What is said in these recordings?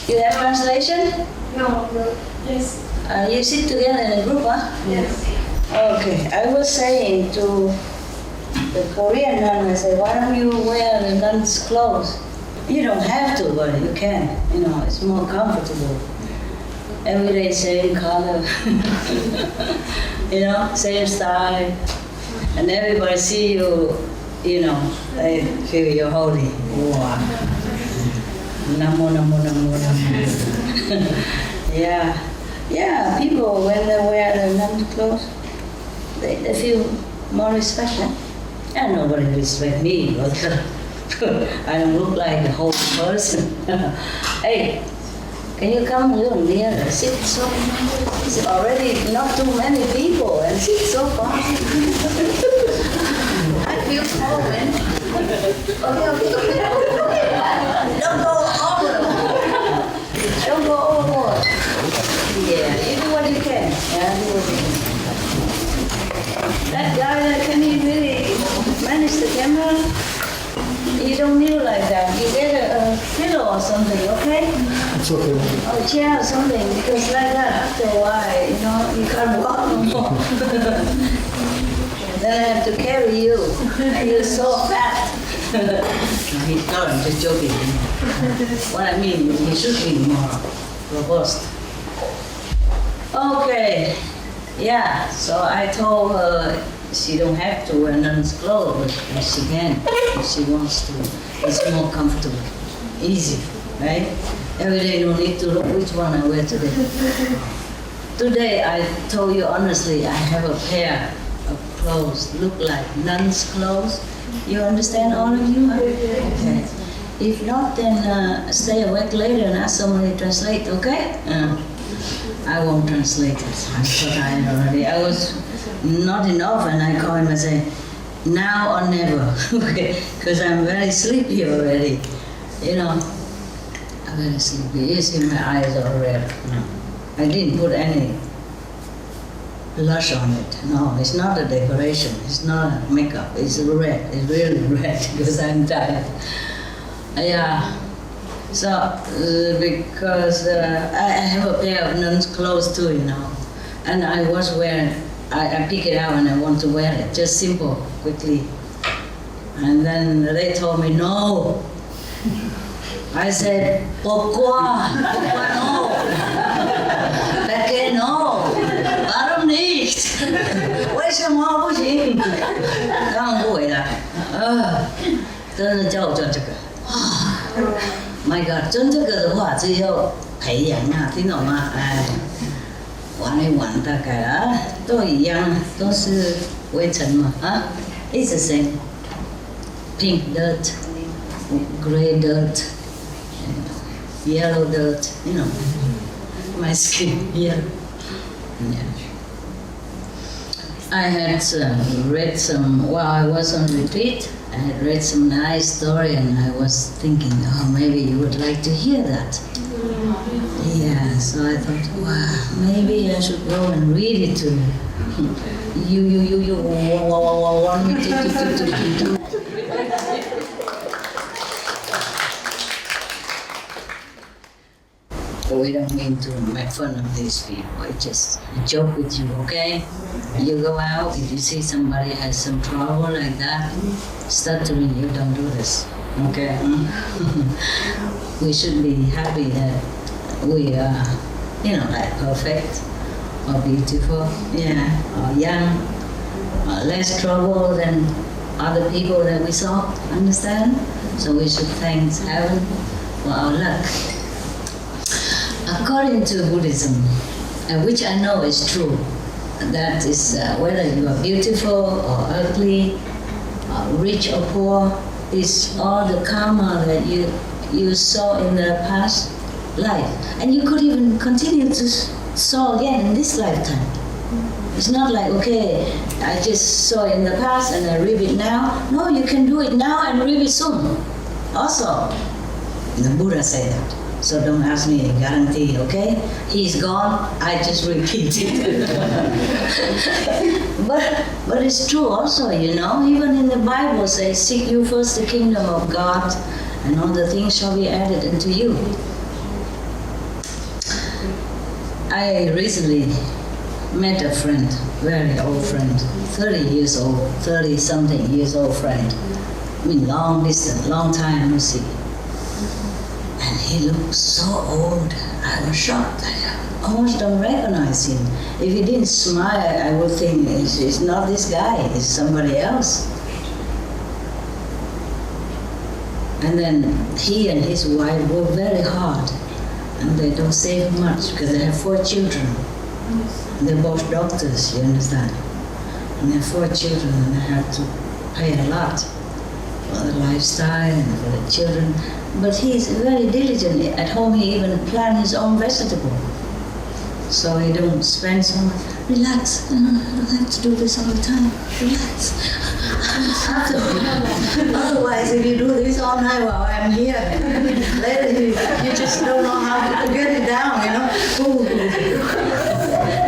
You have translation? No, yes. You sit together in a group, huh? Yes. Okay, I was saying to the Korean nun, I said, why don't you wear the nun's clothes? You don't have to, but you can. It's more comfortable. Every day same color, same style, and everybody see you, they feel you're holy. Wow. Namo, namo, namo, namo. Yeah, people, when they wear the nun's clothes, they feel more respect. And nobody respect me, because I don't look like a whole person. Hey, can you come a little nearer? Sit so it's already not too many people, and sit so far. I feel small, man. Okay. Don't go overboard. Don't go overboard. Yeah, you do what you can. Yeah, do what you can. That guy, can he really manage the camera? You don't kneel like that. You get a pillow or something, okay? It's okay. Or a chair or something, because like that, after a while, you can't walk no more. Then I have to carry you, and you're so fat. No, he's not, I'm just joking. What I mean, he should be more robust. Okay, yeah, so I told her she don't have to wear nun's clothes, but she can if she wants to. It's more comfortable, easy, right? Every day no need to look which one I wear today. Today I told you honestly, I have a pair of clothes, look like nun's clothes. You understand, all of you? Huh? Okay. If not, then stay awake later and ask somebody to translate, okay? I won't translate it. I'm so tired already. I was not enough, and I call him and say, now or never, okay? Because I'm very sleepy already. I'm very sleepy. You see my eyes are red. No. I didn't put any blush on it. No, it's not a decoration. It's not makeup. It's red. It's really red because I'm tired. Yeah. So, because I have a pair of nun's clothes too, and I was wearing, I pick it out and I want to wear it, just simple, quickly. And then they told me no. I said, pourquoi? Pourquoi no? Perché no? Warum nicht? 为什么不行？他们不回来，真的叫我做这个。My God， 真这个的话只有培养啊，听懂吗？玩一玩大概啊，都一样，都是灰尘嘛啊。It's the same. Pink dirt, gray dirt, yellow dirt. My skin yellow. Yeah. I had read some while I was on retreat. I had read some nice story, and I was thinking, maybe you would like to hear that. Yeah, so I thought, wow, maybe I should go and read it to you. You want me to. We don't mean to make fun of these people. I just joke with you, okay? You go out, if you see somebody has some trouble like that, stuttering, you don't do this, okay? We should be happy that we are, like perfect or beautiful, or young, or less trouble than other people that we saw, understand? So we should thank heaven for our luck. According to Buddhism, which I know is true, that is whether you are beautiful or ugly, rich or poor, is all the karma that you saw in the past life. And you could even continue to saw again in this lifetime. It's not like, okay, I just saw it in the past and I read it now. No, you can do it now and read it soon. Also, the Buddha said that. So don't ask me a guarantee, okay? He's gone, I just repeat it. but it's true also, even in the Bible says, seek you first the kingdom of God, and all the things shall be added unto you. I recently met a friend, very old friend, 30 years old, 30-something years old friend. I mean, long distance, long time no see. And he looked so old. I was shocked. I almost don't recognize him. If he didn't smile, I would think it's not this guy, it's somebody else. And then he and his wife work very hard, and they don't save much because they have 4 children. They're both doctors, you understand? And they have 4 children, and they have to pay a lot for the lifestyle and for the children. But he's very diligent. At home, he even plants his own vegetable. So he don't spend so much. Relax, I don't have to do this all the time. Relax. Otherwise, if you do this all night while I'm here, later you just don't know how to get it down, you know? Ooh.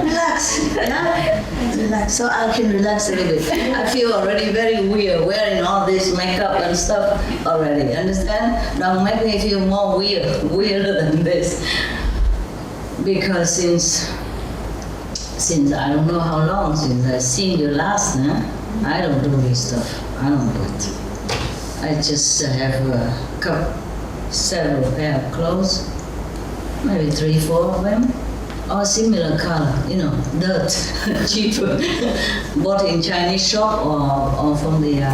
Relax, yeah? Relax, so I can relax a little bit. I feel already very weird wearing all this makeup and stuff already, understand? Don't make me feel more weirder than this. Because since I don't know how long since I've seen you last, I don't do this stuff. I don't do it. I just have several pair of clothes, maybe 3, 4 of them, all similar color, you know, dirt, cheaper, bought in Chinese shop or from the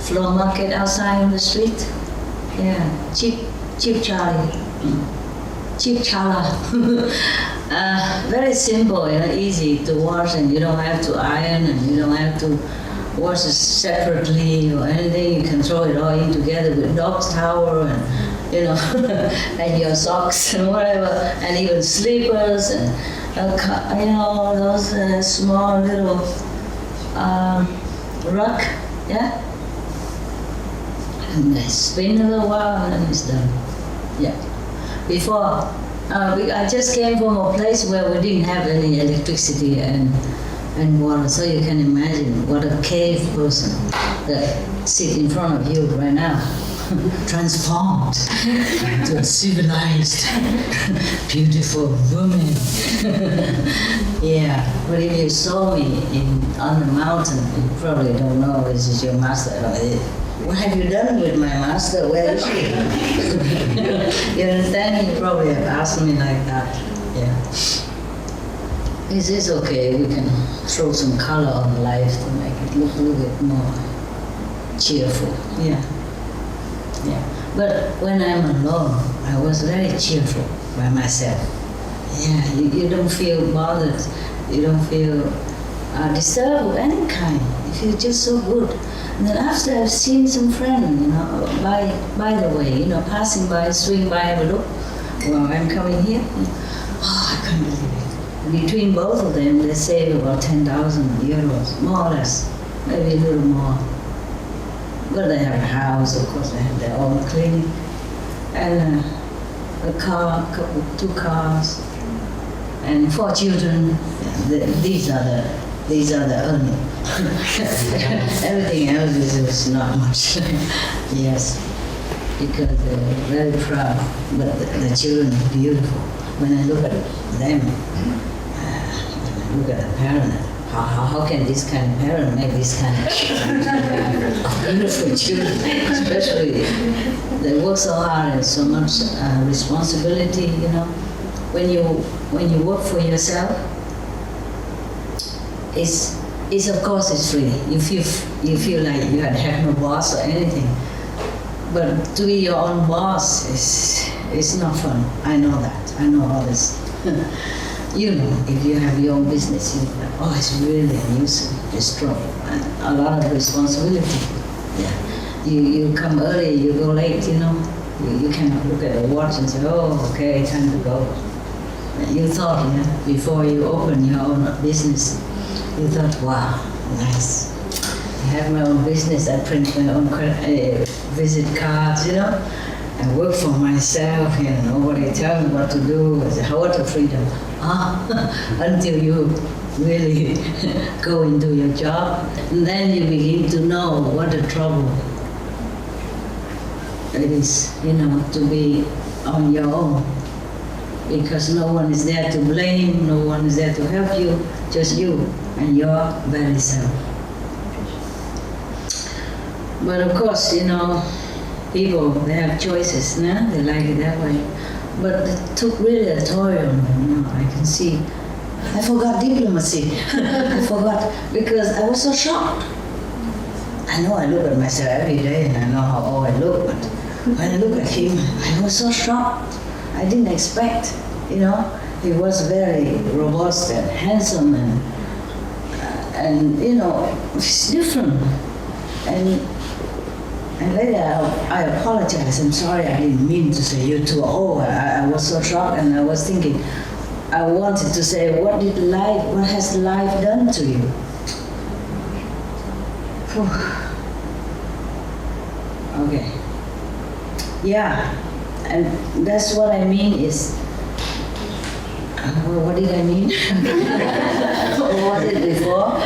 floor market outside on the street. Yeah, cheap Charlie. Cheap chala. Very simple, you know, easy to wash, and you don't have to iron, and you don't have to wash it separately or anything. You can throw it all in together with dog's towel and, you know, and your socks and whatever, and even slippers and, you know, those small little rug, yeah? And I spin a little while and it's done. Yeah. Before, I just came from a place where we didn't have any electricity and water, so you can imagine what a cave person that sits in front of you right now, transformed to a civilized, beautiful woman. Yeah, but if you saw me on the mountain, you probably don't know this is your master. What have you done with my master? Where is she? You understand? You probably have asked me like that. Yeah. This is okay. We can throw some color on life to make it look a little bit more cheerful. Yeah. Yeah. But when I'm alone, I was very cheerful by myself. Yeah. You don't feel bothered. You don't feel disturbed of any kind. You feel just so good. And then after I've seen some friends, you know, by the way, you know, passing by, swing by, have a look while I'm coming here. Oh, I can't believe it. Between both of them, they save about 10,000 euros, more or less, maybe a little more. But they have a house, of course, they have their own clinic, and a car, 2 cars, and 4 children. These are the earnings. Everything else is not much. Yes, because they're very proud. But the children are beautiful. When I look at them, when I look at the parent, how can this kind of parent make this kind of beautiful children? Especially, they work so hard and so much responsibility. You know, when you work for yourself, it's of course it's free. You feel like you have no boss or anything. But to be your own boss is not fun. I know that. I know all this. You know, if you have your own business, you know, oh, it's really a nuisance. It's trouble and a lot of responsibility. Yeah. You come early, you go late. You know, you cannot look at the watch and say, oh, okay, time to go. You thought, yeah, before you open your own business. You thought, wow, nice. I have my own business, I print my own visit cards, you know. I work for myself, you know, nobody tells me what to do. I say, what a freedom. Until you really go and do your job. And then you begin to know what a trouble it is, you know, to be on your own. because no one is there to blame, no one is there to help you, just you and your very self. But of course, people, they have choices, no? They like it that way. But it took really a toll on me, I can see. I forgot diplomacy. I forgot, because I was so shocked. I know I look at myself every day and I know how old I look, but when I look at him, I was so shocked. I didn't expect, he was very robust and handsome and it's different. And later I apologize. I'm sorry, I didn't mean to say you're too old. I was so shocked, and I was thinking, I wanted to say, what has life done to you? Okay. Yeah, and that's what I mean is, what did I mean? What did it before?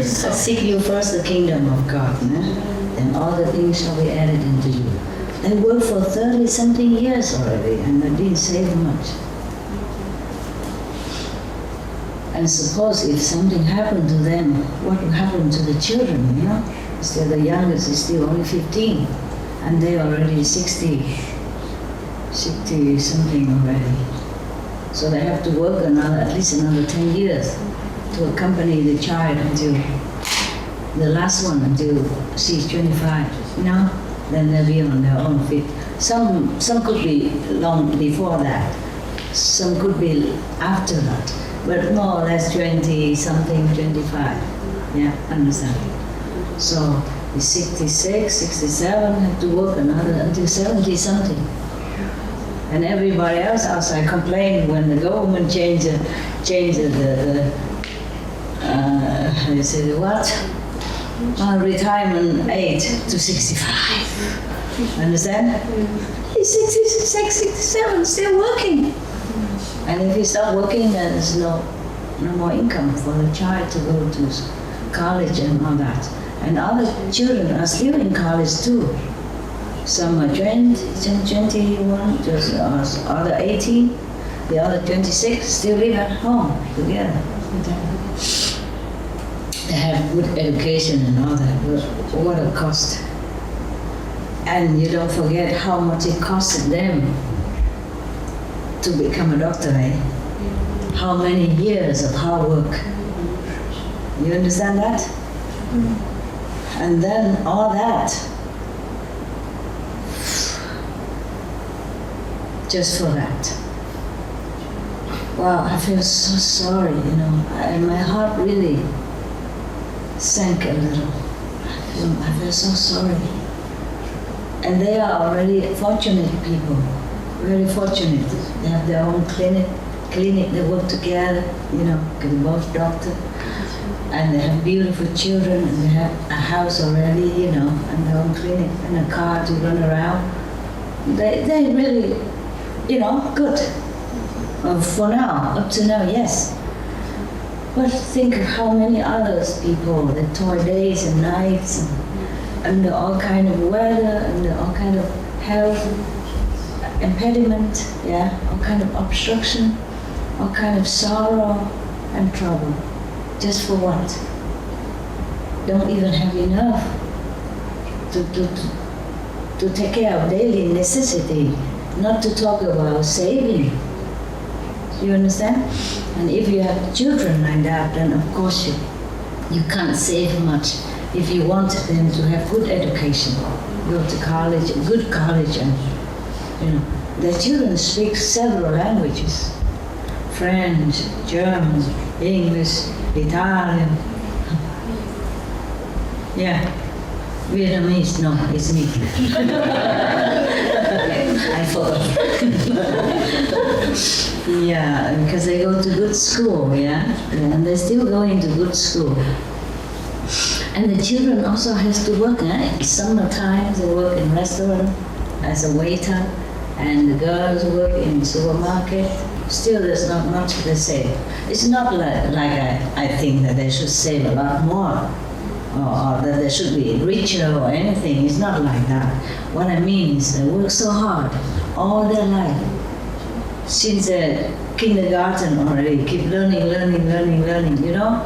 Seek you first the kingdom of God, and all the things shall be added into you. I worked for 30-something years already, and I didn't save much. And suppose if something happened to them, what would happen to the children, Still the youngest is still only 15, and they already 60 something already. So they have to work at least another 10 years to accompany the child until the last one, until she's 25. Then they'll be on their own feet. Some could be long before that. Some could be after that. But more or less 20 something, 25. Yeah, understand. So the 66, 67 have to work another until 70 something. And everybody else outside complained when the government changed retirement age to 65. Understand? He's 66, 67, still working. And if he stop working, then there's no more income for the child to go to college and all that. And other children are still in college too. Some are 20, 21, just other 18, the other 26 still live at home together. They have good education and all that, but what a cost. And you don't forget how much it costed them to become a doctor, How many years of hard work. You understand that? And then all that, just for that. Wow, I feel so sorry, and my heart really sank a little. I feel so sorry. And they are already fortunate people, very fortunate. They have their own clinic, they work together, they're both doctors. And they have beautiful children, and they have a house already, and their own clinic, and a car to run around. They really, good. For now, up to now, yes. But think of how many others people that toil days and nights, and under all kind of weather, under all kind of health impediment, all kind of obstruction, all kind of sorrow and trouble. Just for what? Don't even have enough to take care of daily necessity, not to talk about saving. You understand? And if you have children like that, then of course you can't save much. If you want them to have good education, go to college, good college, and their children speak several languages: French, German, English, Italian. Vietnamese, no, it's me. I forgot. Because they go to good school, and they're still going to good school. And the children also has to work, Summertime they work in restaurant as a waiter, and the girls work in supermarket. Still, there's not much to save. It's not like I think that they should save a lot more, or that they should be richer or anything. It's not like that. What I mean is they work so hard all their life since kindergarten already, keep learning, you know.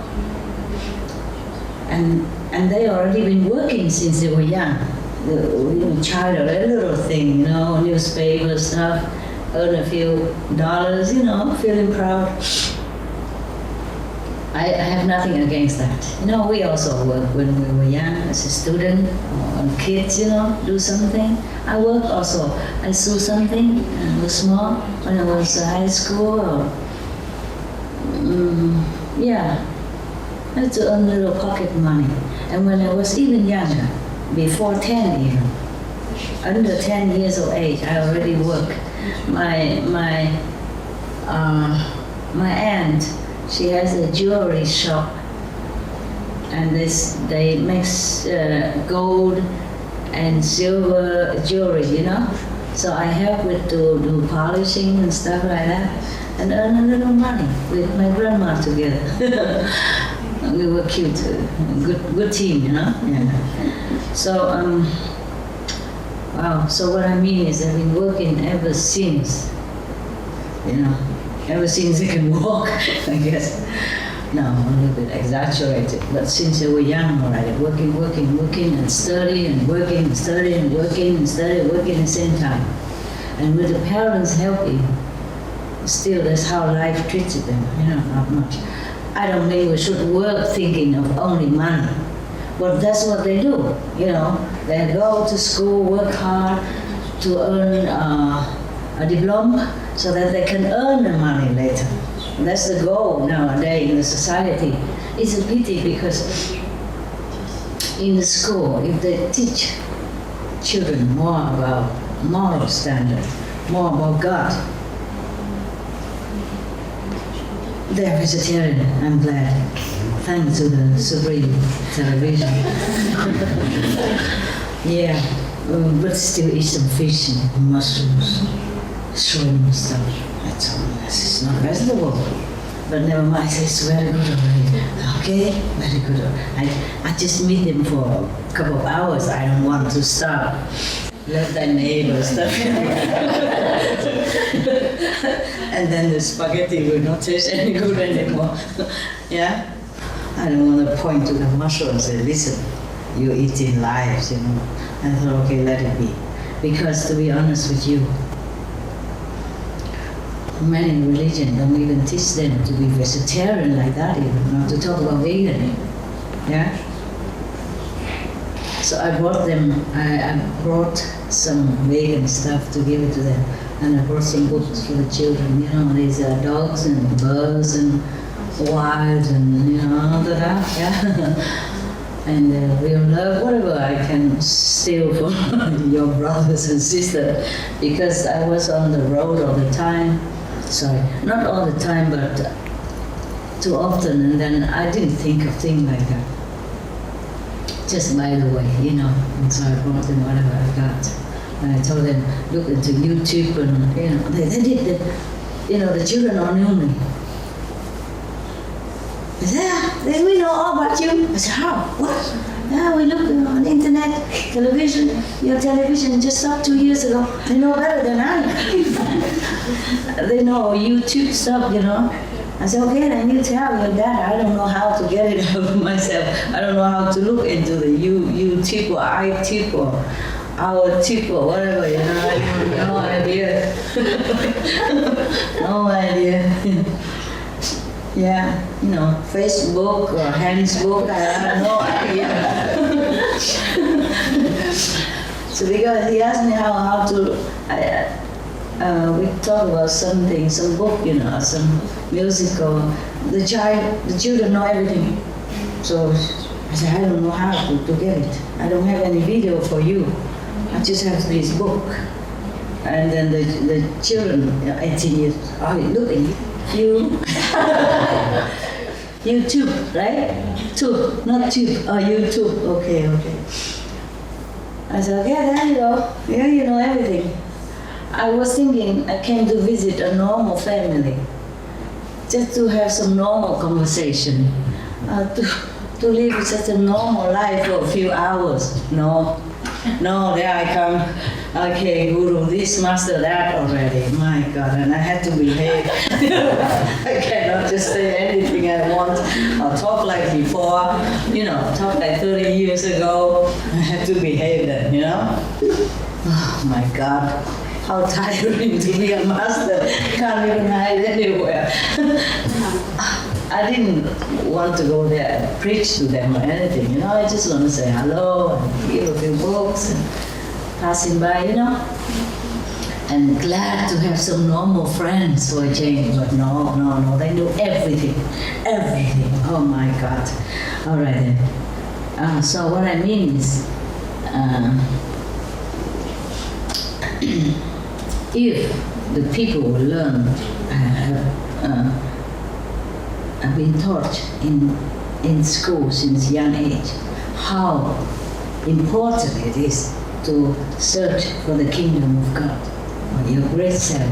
And they already been working since they were young. Child or a little thing, you know, newspaper stuff, earn a few dollars, you know, feeling proud. I have nothing against that. You know, we also work when we were young as a student, or kids, you know, do something. I work also. I sew something when I was small, when I was in high school. Or, yeah, I had to earn a little pocket money. And when I was even younger, before 10 even, under 10 years of age, I already worked. My aunt, she has a jewelry shop, and they make gold and silver jewelry, you know. So I help with to do polishing and stuff like that, and earn a little money with my grandma together. We were cute, good team, you know. Yeah. So wow. So what I mean is I've been working ever since, you know. Ever since I can walk, I guess. No, a little bit exaggerated, but since they were young already, working and study and working and study and working and study, working at the same time. And with the parents helping, still that's how life treated them, you know, not much. I don't think we should work thinking of only money, but that's what they do, you know. They go to school, work hard to earn a diploma, so that they can earn the money later. And that's the goal nowadays in the society. It's a pity because in the school, if they teach children more about moral standard, more about God, they're vegetarian, I'm glad. Thanks to the Suprema television. Yeah, but still eat some fish and mushrooms. Shrimp stuff. That's all. It's not vegetable. But never mind, it's very good already. Okay, very good. I just meet them for a couple of hours. I don't want to stop. Let their neighbor stuff. And then the spaghetti will not taste any good anymore. Yeah? I don't want to point to the mushrooms and say, listen, you're eating lives, you know. I thought, okay, let it be. Because to be honest with you, many religions don't even teach them to be vegetarian like that even, not to talk about vegan. Yeah? So I brought some vegan stuff to give it to them. And I brought some books for the children, you know, these dogs and birds and wild and, you know, all that, yeah? And we'll love whatever I can steal from your brothers and sisters, because I was on the road all the time. Sorry, not all the time, but too often, and then I didn't think of things like that. Just by the way, you know, and so I brought them whatever I got. And I told them, look into YouTube, and, you know, they did that. You know, the children all knew me. They said, yeah, we know all about you. I said, how? What? Yeah, we looked on the internet, television. Your television just stopped 2 years ago. They know better than I. They know YouTube stuff, you know. I said, okay, then you tell your dad. I don't know how to get it out of myself. I don't know how to look into the YouTube or iTip or our tip or whatever, you know. I have no idea. No idea. Yeah, you know, Facebook or Handsbook, I have no idea. So because he asked me how to, we talk about something, some book, you know, some musical. The children know everything. So I said, I don't know how to get it. I don't have any video for you. I just have this book. And then the children, 18 years, oh, look at you. YouTube, right? Tube, not tube. Oh, YouTube. Okay. I said, okay, there you go. Yeah, you know everything. I was thinking I came to visit a normal family, just to have some normal conversation, to live such a normal life for a few hours. No, there I come. Okay, Guru, this, master that already. My God, and I had to behave. I cannot just say anything I want or talk like before, talk like 30 years ago. I had to behave then, Oh my God, how tiring to be a master. Can't even hide anywhere. I didn't want to go there and preach to them or anything, I just want to say hello and give a few books and passing by, and glad to have some normal friends for a change. But no, they knew everything. Oh my God. All right then. So what I mean is, if the people will learn, have been taught in school since young age how important it is to search for the kingdom of God, or your great self,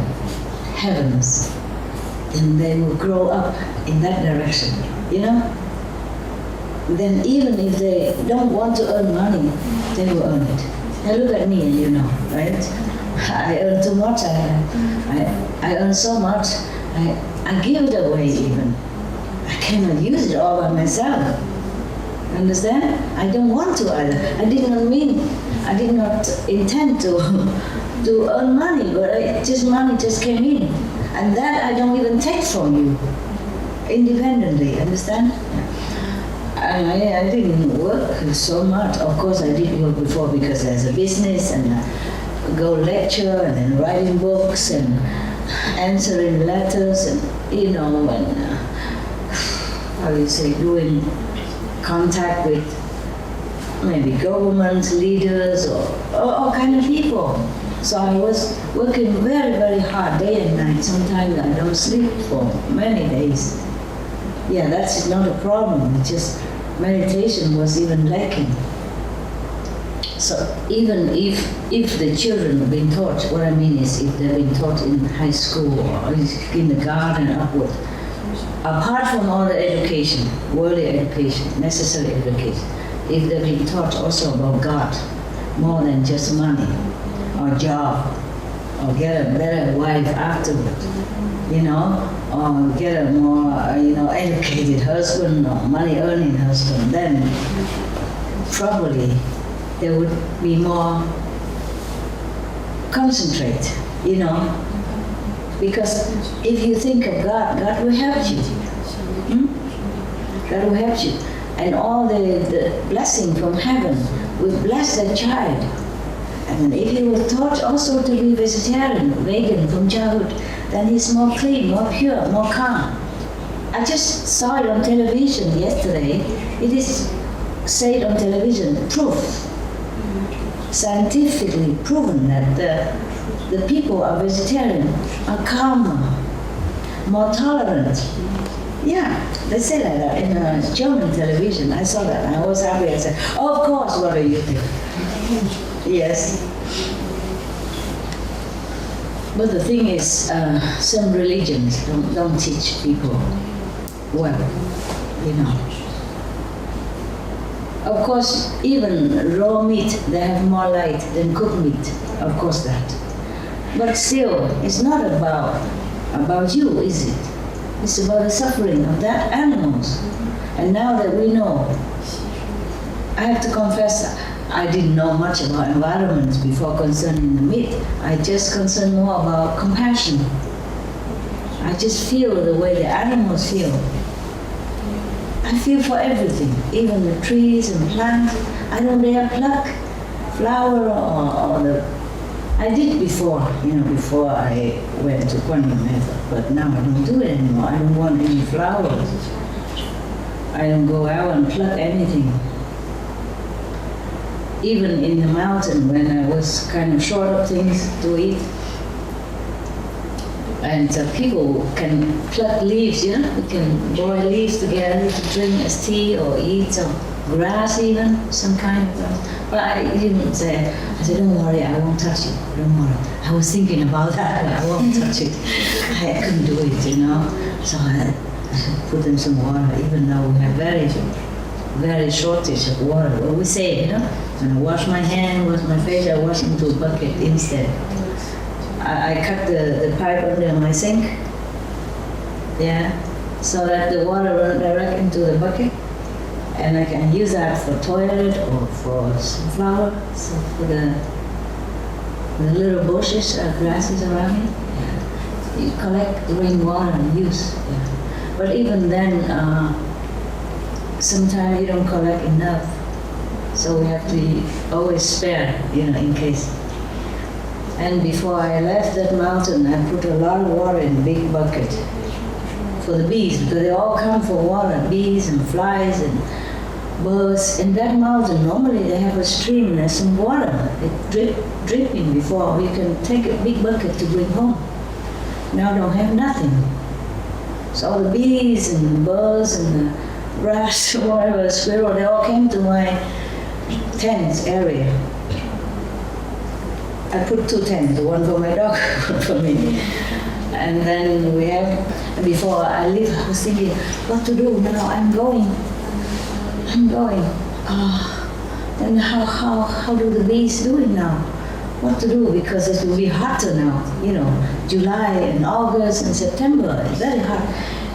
heavens, then they will grow up in that direction, Then even if they don't want to earn money, they will earn it. Now look at me and right? I earn too much, I earn so much, I give it away even. I cannot use it all by myself. Understand? I don't want to either. I did not intend to earn money, but money just came in. And that I don't even take from you independently, understand? And I didn't work so much. Of course I did work before because there's a business and I go lecture and then writing books and answering letters and, and doing contact with maybe government leaders or all kind of people. So I was working very, very hard day and night. Sometimes I don't sleep for many days. Yeah, that's not a problem. It's just meditation was even lacking. So even if the children have been taught, what I mean is if they've been taught in high school or in kindergarten upward, apart from all the education, worldly education, necessary education, if they've been taught also about God, more than just money or job, or get a better wife afterward, or get a more, educated husband or money-earning husband, then probably there would be more concentrate, because if you think of God, God will help you. God will help you. And all the blessing from heaven will bless that child. And if he was taught also to be vegetarian, vegan from childhood, then he's more clean, more pure, more calm. I just saw it on television yesterday. It is said on television, proof, scientifically proven that the people are vegetarian, are calmer, more tolerant. Yeah, they say like that in German television. I saw that and I was happy. I said, oh, of course, what do you think? Yes. But the thing is, some religions don't teach people well, Of course, even raw meat, they have more light than cooked meat. Of course that. But still, it's not about you, is it? It's about the suffering of that animals. And now that we know, I have to confess, I didn't know much about environment before concerning the meat. I just concerned more about compassion. I just feel the way the animals feel. I feel for everything, even the trees and plants. I don't dare pluck flower or the... I did before, before I went to Quantum Method, but now I don't do it anymore. I don't want any flowers. I don't go out and pluck anything. Even in the mountain when I was kind of short of things to eat. And people can pluck leaves, We can boil leaves together to drink as tea or eat some grass even, some kind of grass. But I didn't say, I said, don't worry, I won't touch it, don't worry. I was thinking about that, but I won't touch it. I couldn't do it, So I put in some water, even though we have very shortage of water. Well, we say, When I wash my hand, wash my face, I wash into a bucket instead. I cut the pipe under my sink, yeah, so that the water runs direct into the bucket, and I can use that for toilet or for some flower, so for the little bushes, grasses around me. Yeah. You collect rainwater and use. Yeah. But even then, sometimes you don't collect enough, so we have to always spare, in case. And before I left that mountain, I put a lot of water in a big bucket for the bees, because they all come for water, bees and flies and birds. In that mountain, normally they have a stream, there's some water, it dripping before you can take a big bucket to bring home. Now don't have nothing. So all the bees and the birds and the rats, whatever, squirrel, they all came to my tent area. I put 2 tents, one for my dog, one for me. And then before I leave, I was thinking, what to do now? I'm going. And how do the bees do it now? What to do? Because it will be hotter now, July and August and September, it's very hot.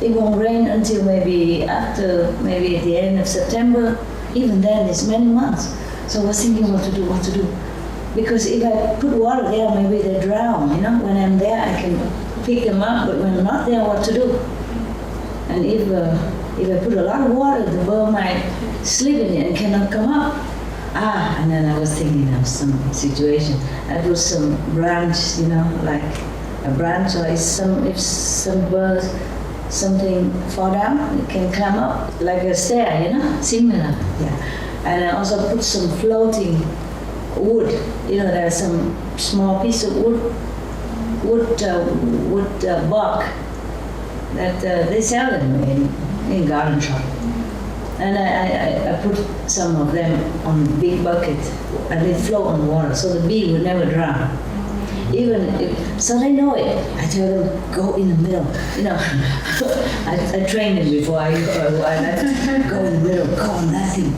It won't rain until maybe at the end of September. Even then, it's many months. So I was thinking what to do. Because if I put water there, maybe they drown, When I'm there, I can pick them up, but when I'm not there, what to do? And if I put a lot of water, the bird might sleep in it and cannot come up. And then I was thinking of some situation. I put some branch, like a branch, or if some birds, something fall down, it can climb up, like a stair, similar. Yeah. And I also put some floating wood, there's some small piece of wood bark that they sell them in garden shop. And I put some of them on a big bucket and they float on water, so the bee will never drown. So they know it. I tell them, go in the middle. I trained them before I left. Go in the middle, go on that thing,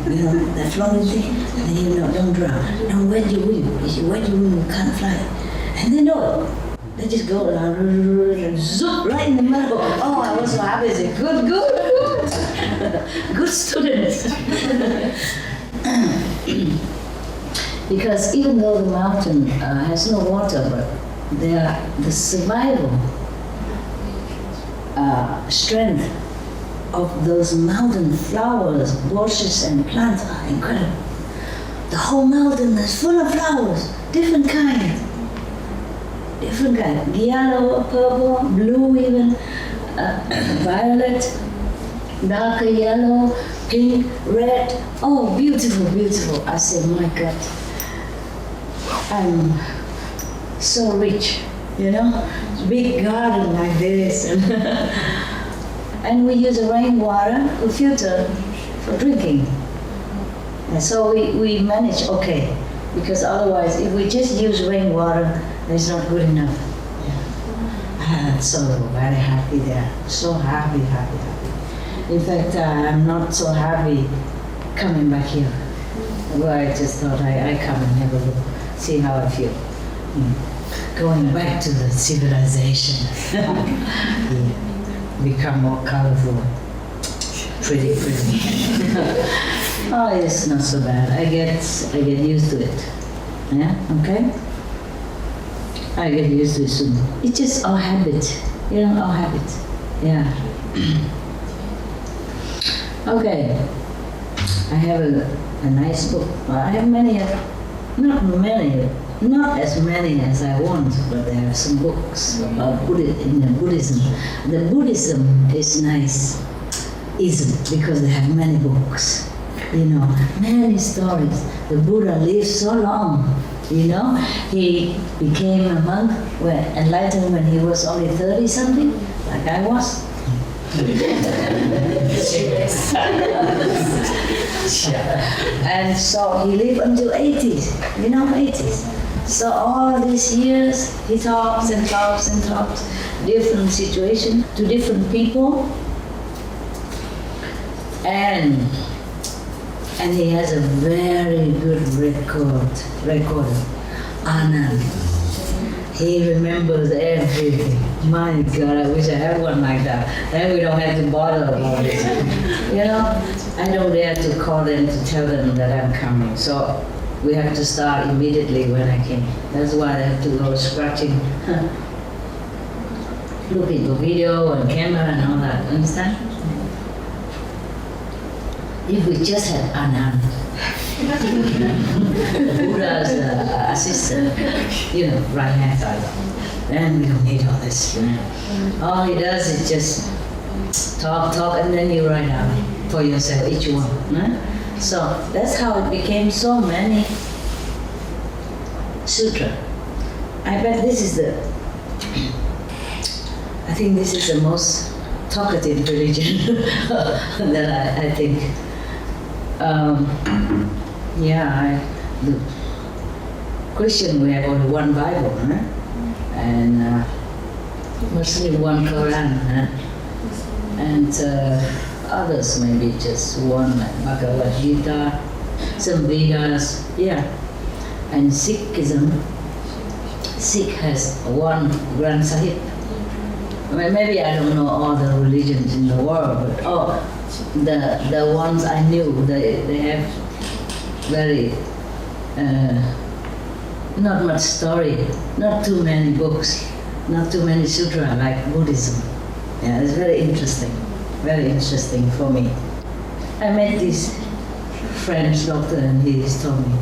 that floating thing, and then don't drown. Don't wet your wing. If you wet your wing, you can't fly. And they know it. They just go and zoop right in the middle. Oh, I was so happy. I said, good. Good students. Because even though the mountain has no water, but the survival strength of those mountain flowers, bushes and plants are incredible. The whole mountain is full of flowers, different kinds. Yellow, purple, blue even, violet, darker yellow, pink, red. Oh, beautiful, beautiful. I said, my God, I'm so rich, big garden like this. And we use a rainwater to filter for drinking. And so we manage okay, because otherwise if we just use rainwater, it's not good enough. Yeah. I'm so very happy there. So happy. In fact, I'm not so happy coming back here. Well, I just thought I come and have a look, see how I feel. Going back to the civilization. Become more colorful. Pretty. Oh, it's not so bad. I get used to it. Yeah, okay? I get used to it soon. It's just our habit, our habit. Yeah. Okay. I have a nice book. I have many, not as many as I want, but there are some books about Buddhism. The Buddhism is nice, because they have many books, many stories. The Buddha lived so long, He became a monk, enlightened when he was only 30-something, like I was. And so he lived until 80s, 80s. So all these years, he talks, different situations to different people. And And he has a very good recorder, Anand. He remembers everything. My God, I wish I had one like that. Then we don't have to bother about it. You know, I don't dare to call them to tell them that I'm coming. So we have to start immediately when I came. That's why I have to go scratching, looking for video and camera and all that. Understand? If we just had Anand, Buddha's assistant, you know, right hand side, then we don't need all this. All he does is just talk, and then you write out for yourself, each one. So that's how it became so many sutra. I bet this is I think this is the most talkative religion that I think. The Christian, we have only one Bible, and Muslim one Quran, and others maybe just one like Bhagavad Gita, some Vedas, and Sikhism. Sikh has one Granth Sahib. I mean, maybe I don't know all the religions in the world, but the ones I knew, they have very not much story, not too many books, not too many sutra like Buddhism. Yeah, it's very interesting for me. I met this French doctor and he told me,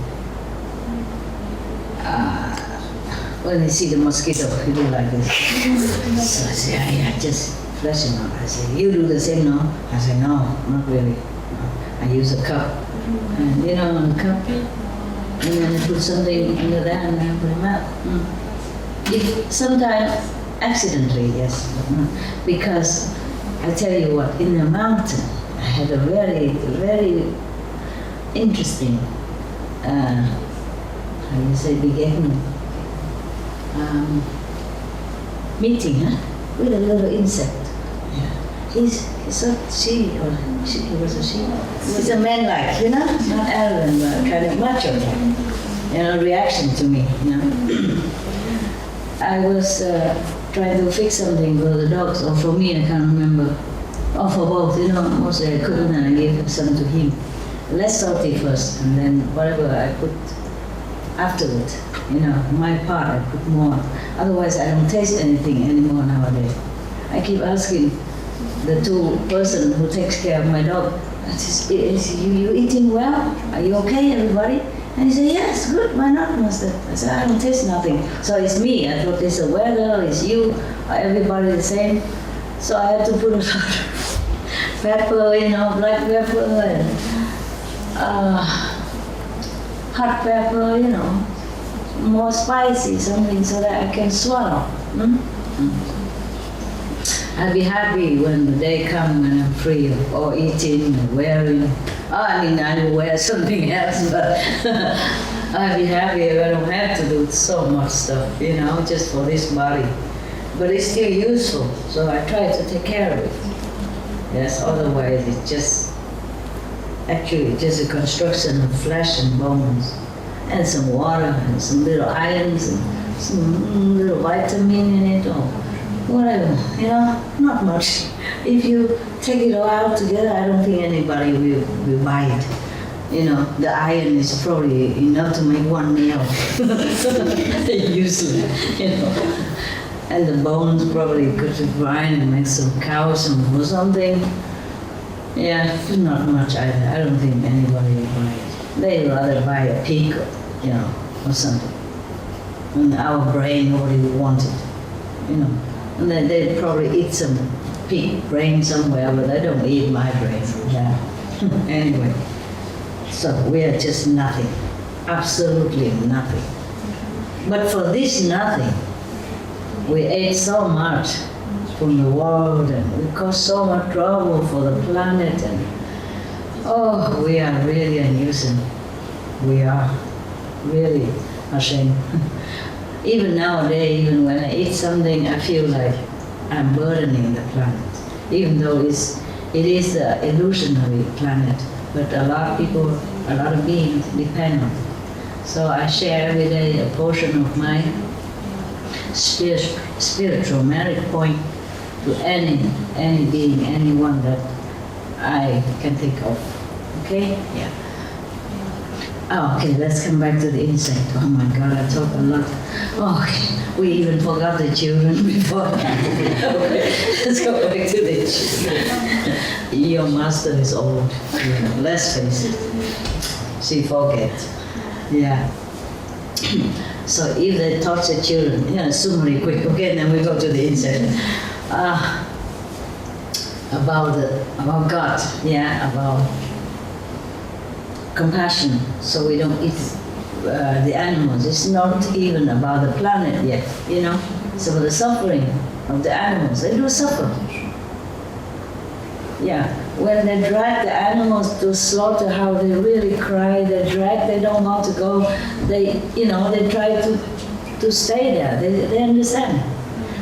when he see the mosquito, he do like this. So I say, yeah, just flush him out. I say, you do the same, no? I say, no, not really. No. I use a cup. And you know, on the cup, and then I put something under there and then I put him out. If sometimes accidentally, yes, but not. Because I tell you what, in the mountain, I had a very, very interesting, how do you say, beginning. Meeting with a little insect. Yeah. He's a she was a she. He's a man like, you know, not arrogant, but kind of macho, you know, reaction to me, you know. I was trying to fix something for the dogs, or for me, I can't remember. Or for both, you know, mostly I couldn't, and I gave some to him. Less salty first, and then whatever I put afterward. You know, my part, I put more. Otherwise, I don't taste anything anymore nowadays. I keep asking the two person who takes care of my dog, is you eating well? Are you okay, everybody? And he said, yes, good, why not, master? I said, I don't taste nothing. So it's me. I thought it's the weather, it's you, everybody the same. So I had to put a lot of pepper, you know, black pepper, and hot pepper, you know, more spicy, something so that I can swallow. I'll be happy when the day comes when I'm free of all eating and wearing. I will wear something else, but I'll be happy if I don't have to do so much stuff, you know, just for this body. But it's still useful, so I try to take care of it. Yes, otherwise it's just actually just a construction of flesh and bones, and some water and some little ions and some little vitamin in it or whatever, you know, not much. If you take it all out together, I don't think anybody will buy it. You know, the iron is probably enough to make one meal, usually, you know. And the bones probably could be grind and make some calcium or something. Yeah, not much either. I don't think anybody will buy it. They'd rather buy a pig, you know, or something. And our brain, nobody would want it, you know. And then they'd probably eat some pig brain somewhere, but they don't eat my brain. Yeah. Anyway, so we are just nothing, absolutely nothing. But for this nothing, we ate so much from the world, and we caused so much trouble for the planet, and oh, we are really a nuisance. We are really ashamed. Even nowadays, even when I eat something, I feel like I'm burdening the planet. Even though it is the illusionary planet, but a lot of people, a lot of beings depend on it. So I share every day a portion of my spiritual merit point to any being, anyone that I can think of. Okay? Yeah. Oh, okay, let's come back to the insight. Oh my God, I talk a lot. Oh, okay, we even forgot the children before. Okay, let's go back to the children. Your master is old. Yeah, let's face it. She forgets. Yeah. So if they taught the children, summary quick, okay, then we go to the insight. About God, about compassion, so we don't eat the animals. It's not even about the planet yet, It's about the suffering of the animals. They do suffer. Yeah, when they drag the animals to slaughterhouse, they really cry. They don't want to go. They try to stay there. They understand.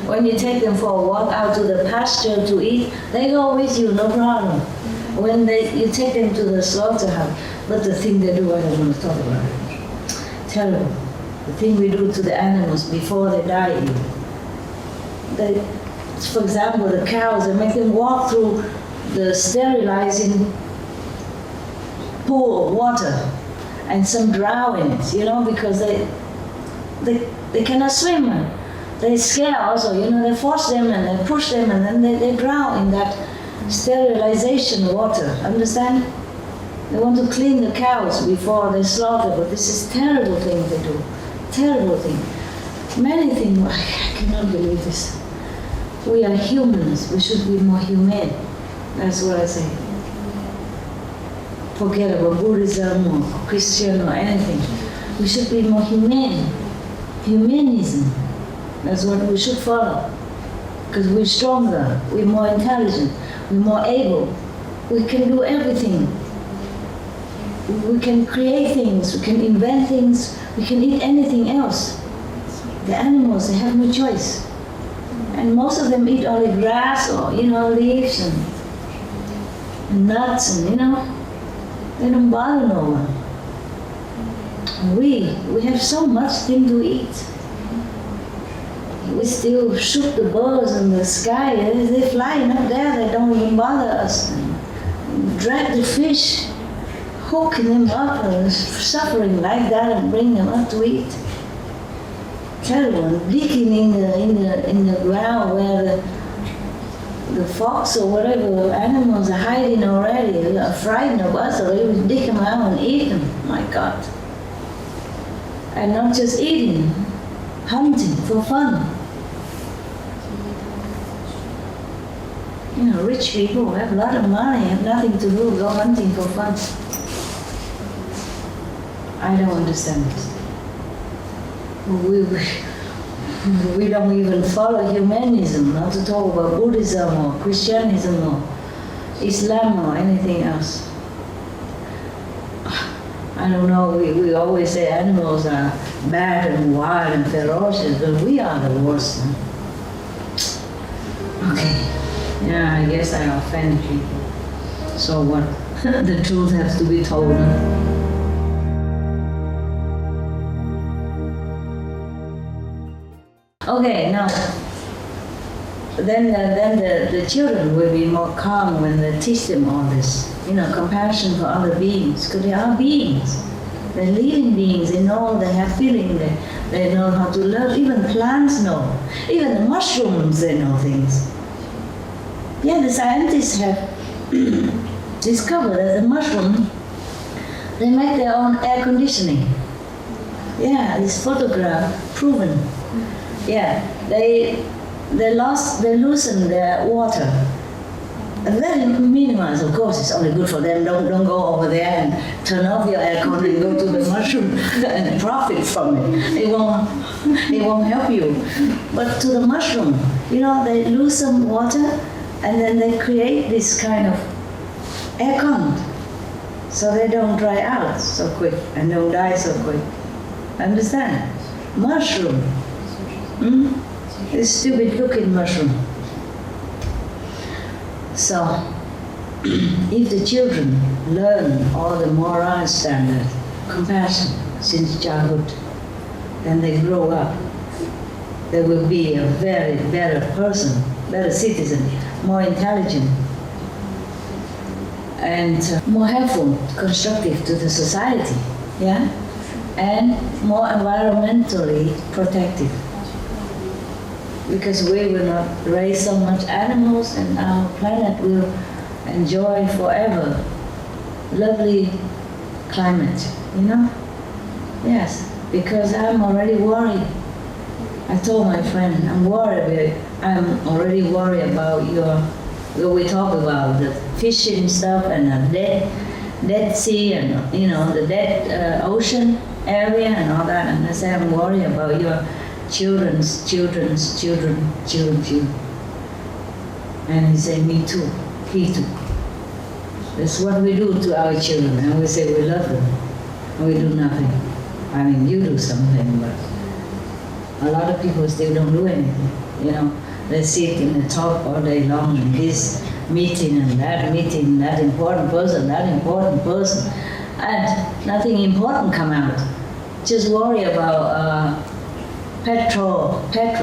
When you take them for a walk out to the pasture to eat, they go with you, no problem. When you take them to the slaughterhouse, but the thing they do, I don't want to talk about it. Terrible. The thing we do to the animals before they die. For example, the cows, they make them walk through the sterilizing pool of water, and some drown in it, because they cannot swim. They scare also, they force them and they push them and then they drown in that sterilization water, understand? They want to clean the cows before they slaughter, but this is terrible thing they do. Terrible thing. Many things, I cannot believe this. We are humans, we should be more humane. That's what I say. Forget about Buddhism or Christian or anything. We should be more humane. Humanism. That's what we should follow. Because we're stronger, we're more intelligent, we're more able. We can do everything. We can create things, we can invent things, we can eat anything else. The animals, they have no choice. And most of them eat only grass or, leaves and nuts and, they don't bother no one. We have so much thing to eat. We still shoot the birds in the sky. They're flying up there, they don't even bother us. Drag the fish, hooking them up and suffering like that and bring them up to eat. Terrible. Digging in the ground where the fox or whatever animals are hiding already. They are frightened of us already. We dig them out and eat them. My God. And not just eating, hunting for fun. Rich people have a lot of money, have nothing to do, go hunting for fun. I don't understand this. We don't even follow humanism, not to talk about Buddhism or Christianism or Islam or anything else. I don't know, we always say animals are bad and wild and ferocious, but we are the worst. Okay. Yeah, I guess I offend people. So what? The truth has to be told. Okay, now, then the children will be more calm when they teach them all this. Compassion for other beings, because they are beings. They're living beings, they know, they have feeling, they know how to love. Even plants know. Even the mushrooms, they know things. Yeah, the scientists have discovered that the mushroom, they make their own air conditioning. Yeah, this photograph proven. Yeah, they loosen their water. And very minimized, of course, it's only good for them. Don't go over there and turn off your aircon and go to the mushroom and profit from it. It won't help you. But to the mushroom, they lose some water and then they create this kind of aircon. So they don't dry out so quick and don't die so quick. Understand? Mushroom. It's stupid looking mushroom. So, if the children learn all the moral standard, compassion since childhood, then they grow up, they will be a very better person, better citizen, more intelligent, and more helpful, constructive to the society, yeah, and more environmentally protective. Because we will not raise so much animals, and our planet will enjoy forever lovely climate, you know? Yes, because I'm already worried. I told my friend, I'm already worried about we talk about the fishing stuff and the dead sea and, the dead ocean area and all that. And I say, I'm worried about your children's children. And he said, me too, he too. That's what we do to our children, and we say we love them, and we do nothing. I mean, you do something, but a lot of people still don't do anything, They sit in the talk all day long, and this meeting and that meeting, that important person, and nothing important come out. Just worry about petrol, gas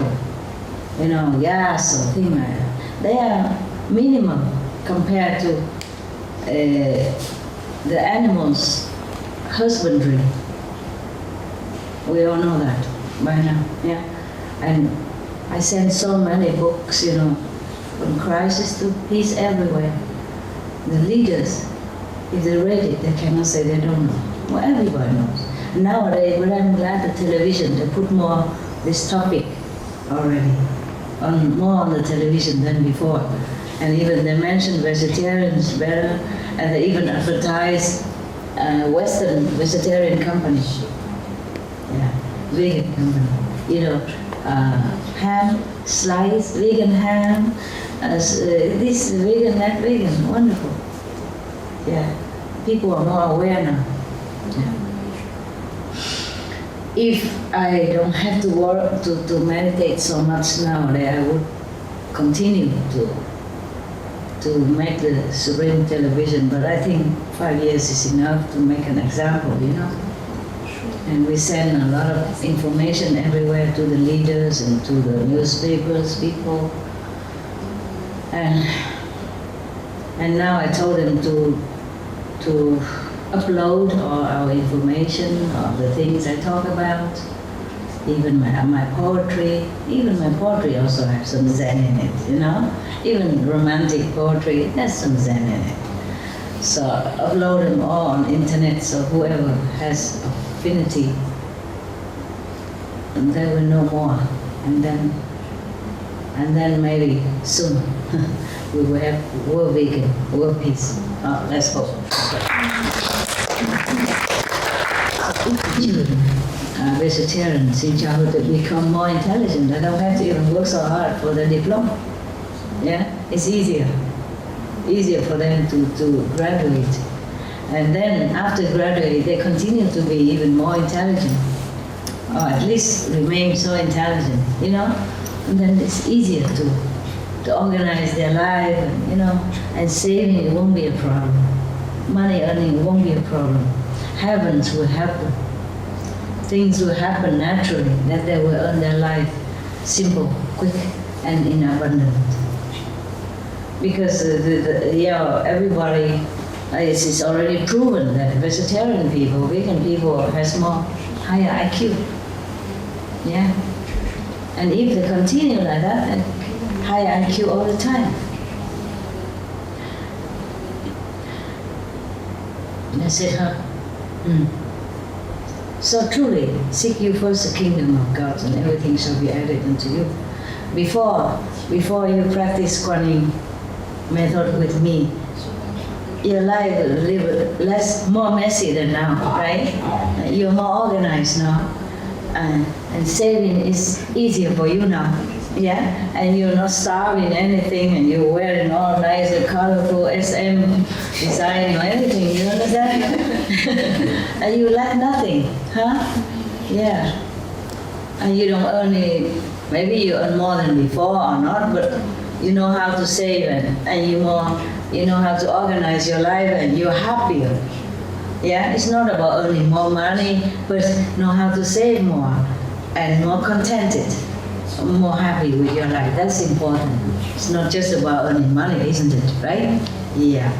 or things like that. They are minimum compared to the animals' husbandry. We all know that by now, yeah. And I send so many books, from crisis to peace everywhere. The leaders, if they read it, they cannot say they don't know. Well, everybody knows. Nowadays, but I'm glad the television, they put more this topic already, more on the television than before. And even they mention vegetarians better, and they even advertise Western vegetarian company. Yeah, vegan company. Ham, slice, vegan ham, this vegan, that vegan, wonderful. Yeah, people are more aware now. Yeah. If I don't have to work to meditate so much now, then I would continue to make the Supreme television, but I think 5 years is enough to make an example, And we send a lot of information everywhere to the leaders and to the newspapers, people. And now I told them to upload all our information, all the things I talk about, even my poetry. Even my poetry also has some Zen in it, Even romantic poetry, there's some Zen in it. So upload them all on internet, so whoever has affinity, and they will know more. And then maybe soon we will have world vegan, world peace. Oh, let's hope. Children are vegetarians in childhood, they become more intelligent. They don't have to even work so hard for the diploma. Yeah, it's easier for them to graduate. And then after graduate, they continue to be even more intelligent, or at least remain so intelligent, And then it's easier to organize their life, and saving won't be a problem. Money earning won't be a problem. Heavens will help them. Things will happen naturally, that they will earn their life simple, quick, and in abundance. Because everybody, it's already proven that vegetarian people, vegan people has more higher IQ. Yeah. And if they continue like that, then higher IQ all the time. That's it, huh? So truly, seek you first the kingdom of God, and everything shall be added unto you. Before you practice Kuan method with me, your life will live more messy than now, right? You're more organized now, and saving is easier for you now. Yeah, and you're not starving anything, and you're wearing all nice and colorful SM design or anything, you understand? And you lack nothing, huh? Yeah. And you don't earn it, maybe you earn more than before or not, but you know how to save, and you know how to organize your life, and you're happier. Yeah, it's not about earning more money, but know how to save more and more contented, more happy with your life. That's important. It's not just about earning money, isn't it? Right? Yeah.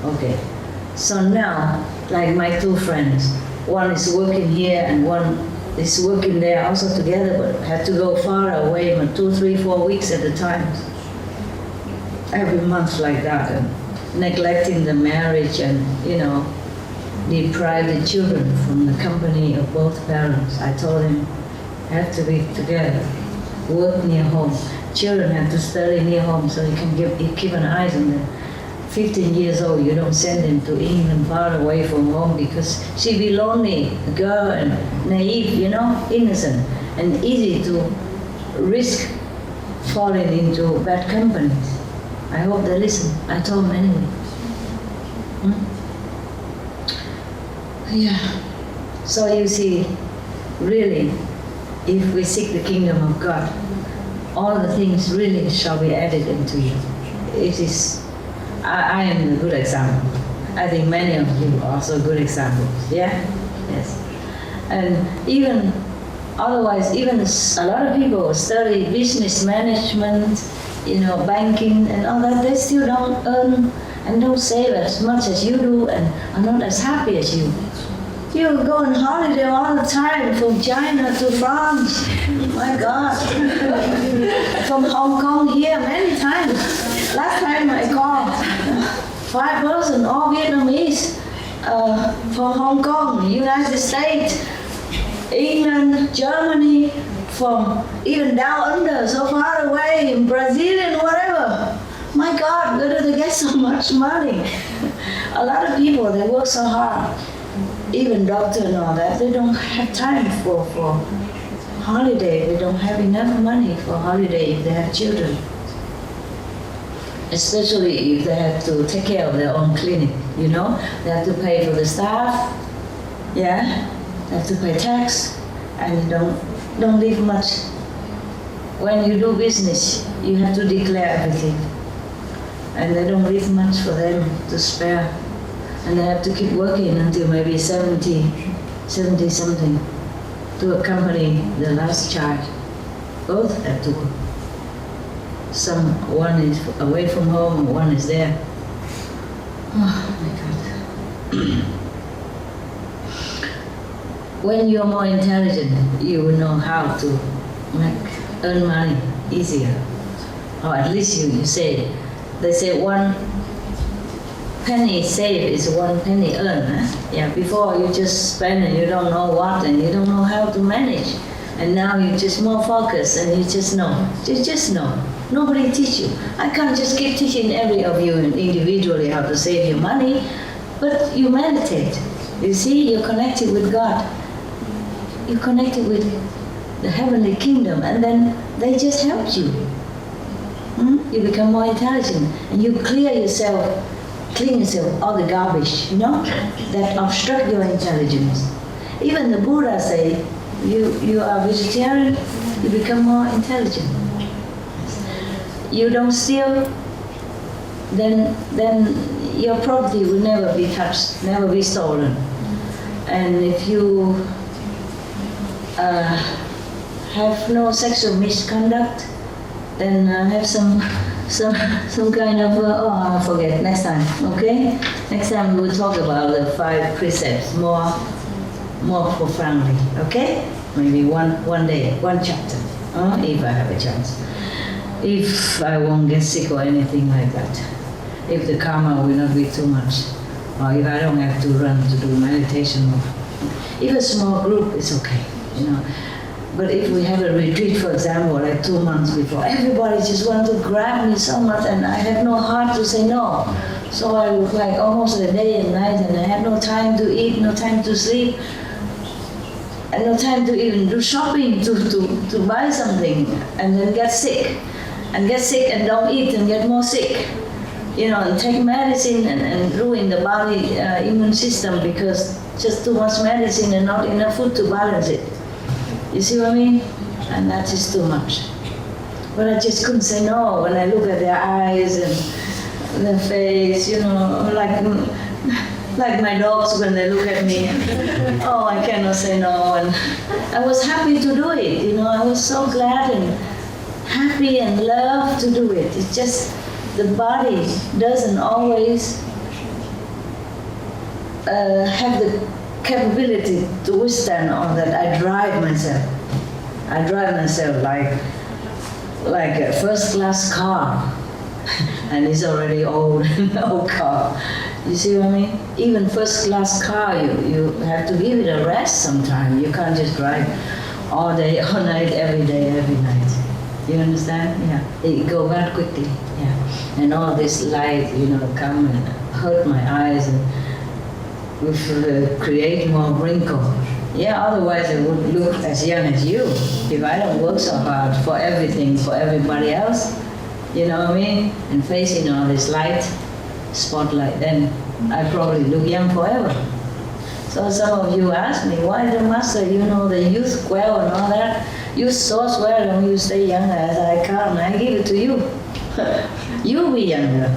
Okay. So now, like my two friends, one is working here and one is working there, also together, but have to go far away, 2, 3, 4 weeks at a time. Every month like that, and neglecting the marriage and, deprive the children from the company of both parents. I told him, have to be together, work near home. Children have to study near home so you can keep an eye on them. 15 years old, you don't send them to England far away from home because she'd be lonely, a girl, and naive, innocent, and easy to risk falling into bad companies. I hope they listen. I told them anyway. Yeah. So you see, really, if we seek the kingdom of God, all the things really shall be added into you. It is, I am a good example. I think many of you are also good examples. Yeah? Yes. And even, otherwise, even a lot of people study business management, banking and all that, they still don't earn and don't save as much as you do and are not as happy as you. You go on holiday all the time, from China to France. My God. From Hong Kong here many times. Last time I called 5 person, all Vietnamese, from Hong Kong, United States, England, Germany, from even down under, so far away, in Brazil and whatever. My God, where do they get so much money? A lot of people, they work so hard. Even doctor and all that, they don't have time for holiday. They don't have enough money for holiday if they have children. Especially if they have to take care of their own clinic, They have to pay for the staff, yeah? They have to pay tax, and don't leave much. When you do business, you have to declare everything. And they don't leave much for them to spare. And they have to keep working until maybe 70 something to accompany the last child. Both have to work. One is away from home and one is there. Oh my God. When you're more intelligent, you will know how to earn money easier. Or at least you say, they say 1 penny saved is 1 penny earned. Yeah, before you just spend and you don't know what and you don't know how to manage. And now you just more focused and you just know. You just know. Nobody teach you. I can't just keep teaching every of you individually how to save your money, but you meditate. You see, you're connected with God. You're connected with the heavenly kingdom, and then they just help you. You become more intelligent, and you clean yourself all the garbage, that obstruct your intelligence. Even the Buddha say, you are vegetarian, you become more intelligent. You don't steal, then your property will never be touched, never be stolen. And if you have no sexual misconduct, then have some kind of, I forget, next time, okay? Next time we will talk about the 5 precepts more profoundly, okay? Maybe one day, 1 chapter, if I have a chance. If I won't get sick or anything like that. If the karma will not be too much. Or if I don't have to run to do meditation. If a small group, it's okay, But if we have a retreat, for example, like 2 months before, everybody just want to grab me so much and I have no heart to say no. So I was like almost a day and night and I had no time to eat, no time to sleep, and no time to even do shopping, to buy something, and then get sick. And get sick and don't eat and get more sick. And take medicine and ruin the body immune system because just too much medicine and not enough food to balance it. You see what I mean? And that is too much. But I just couldn't say no when I look at the face, like my dogs when they look at me. Oh, I cannot say no. And I was happy to do it, I was so glad and happy and love to do it. It's just the body doesn't always have the capability to withstand all that. I drive myself like a first-class car, and it's already old car. You see what I mean? Even first-class car, you have to give it a rest sometime. You can't just drive all day, all night, every day, every night. You understand? Yeah. It go bad quickly. Yeah. And all this light, come and hurt my eyes and create more wrinkles. Yeah, otherwise I would look as young as you if I don't work so hard for everything, for everybody else. You know what I mean? And facing all this light, spotlight, then I probably look young forever. So some of you ask me, why the master, the youth well and all that, youth source well and you stay younger as I can, I give it to you. You'll be younger.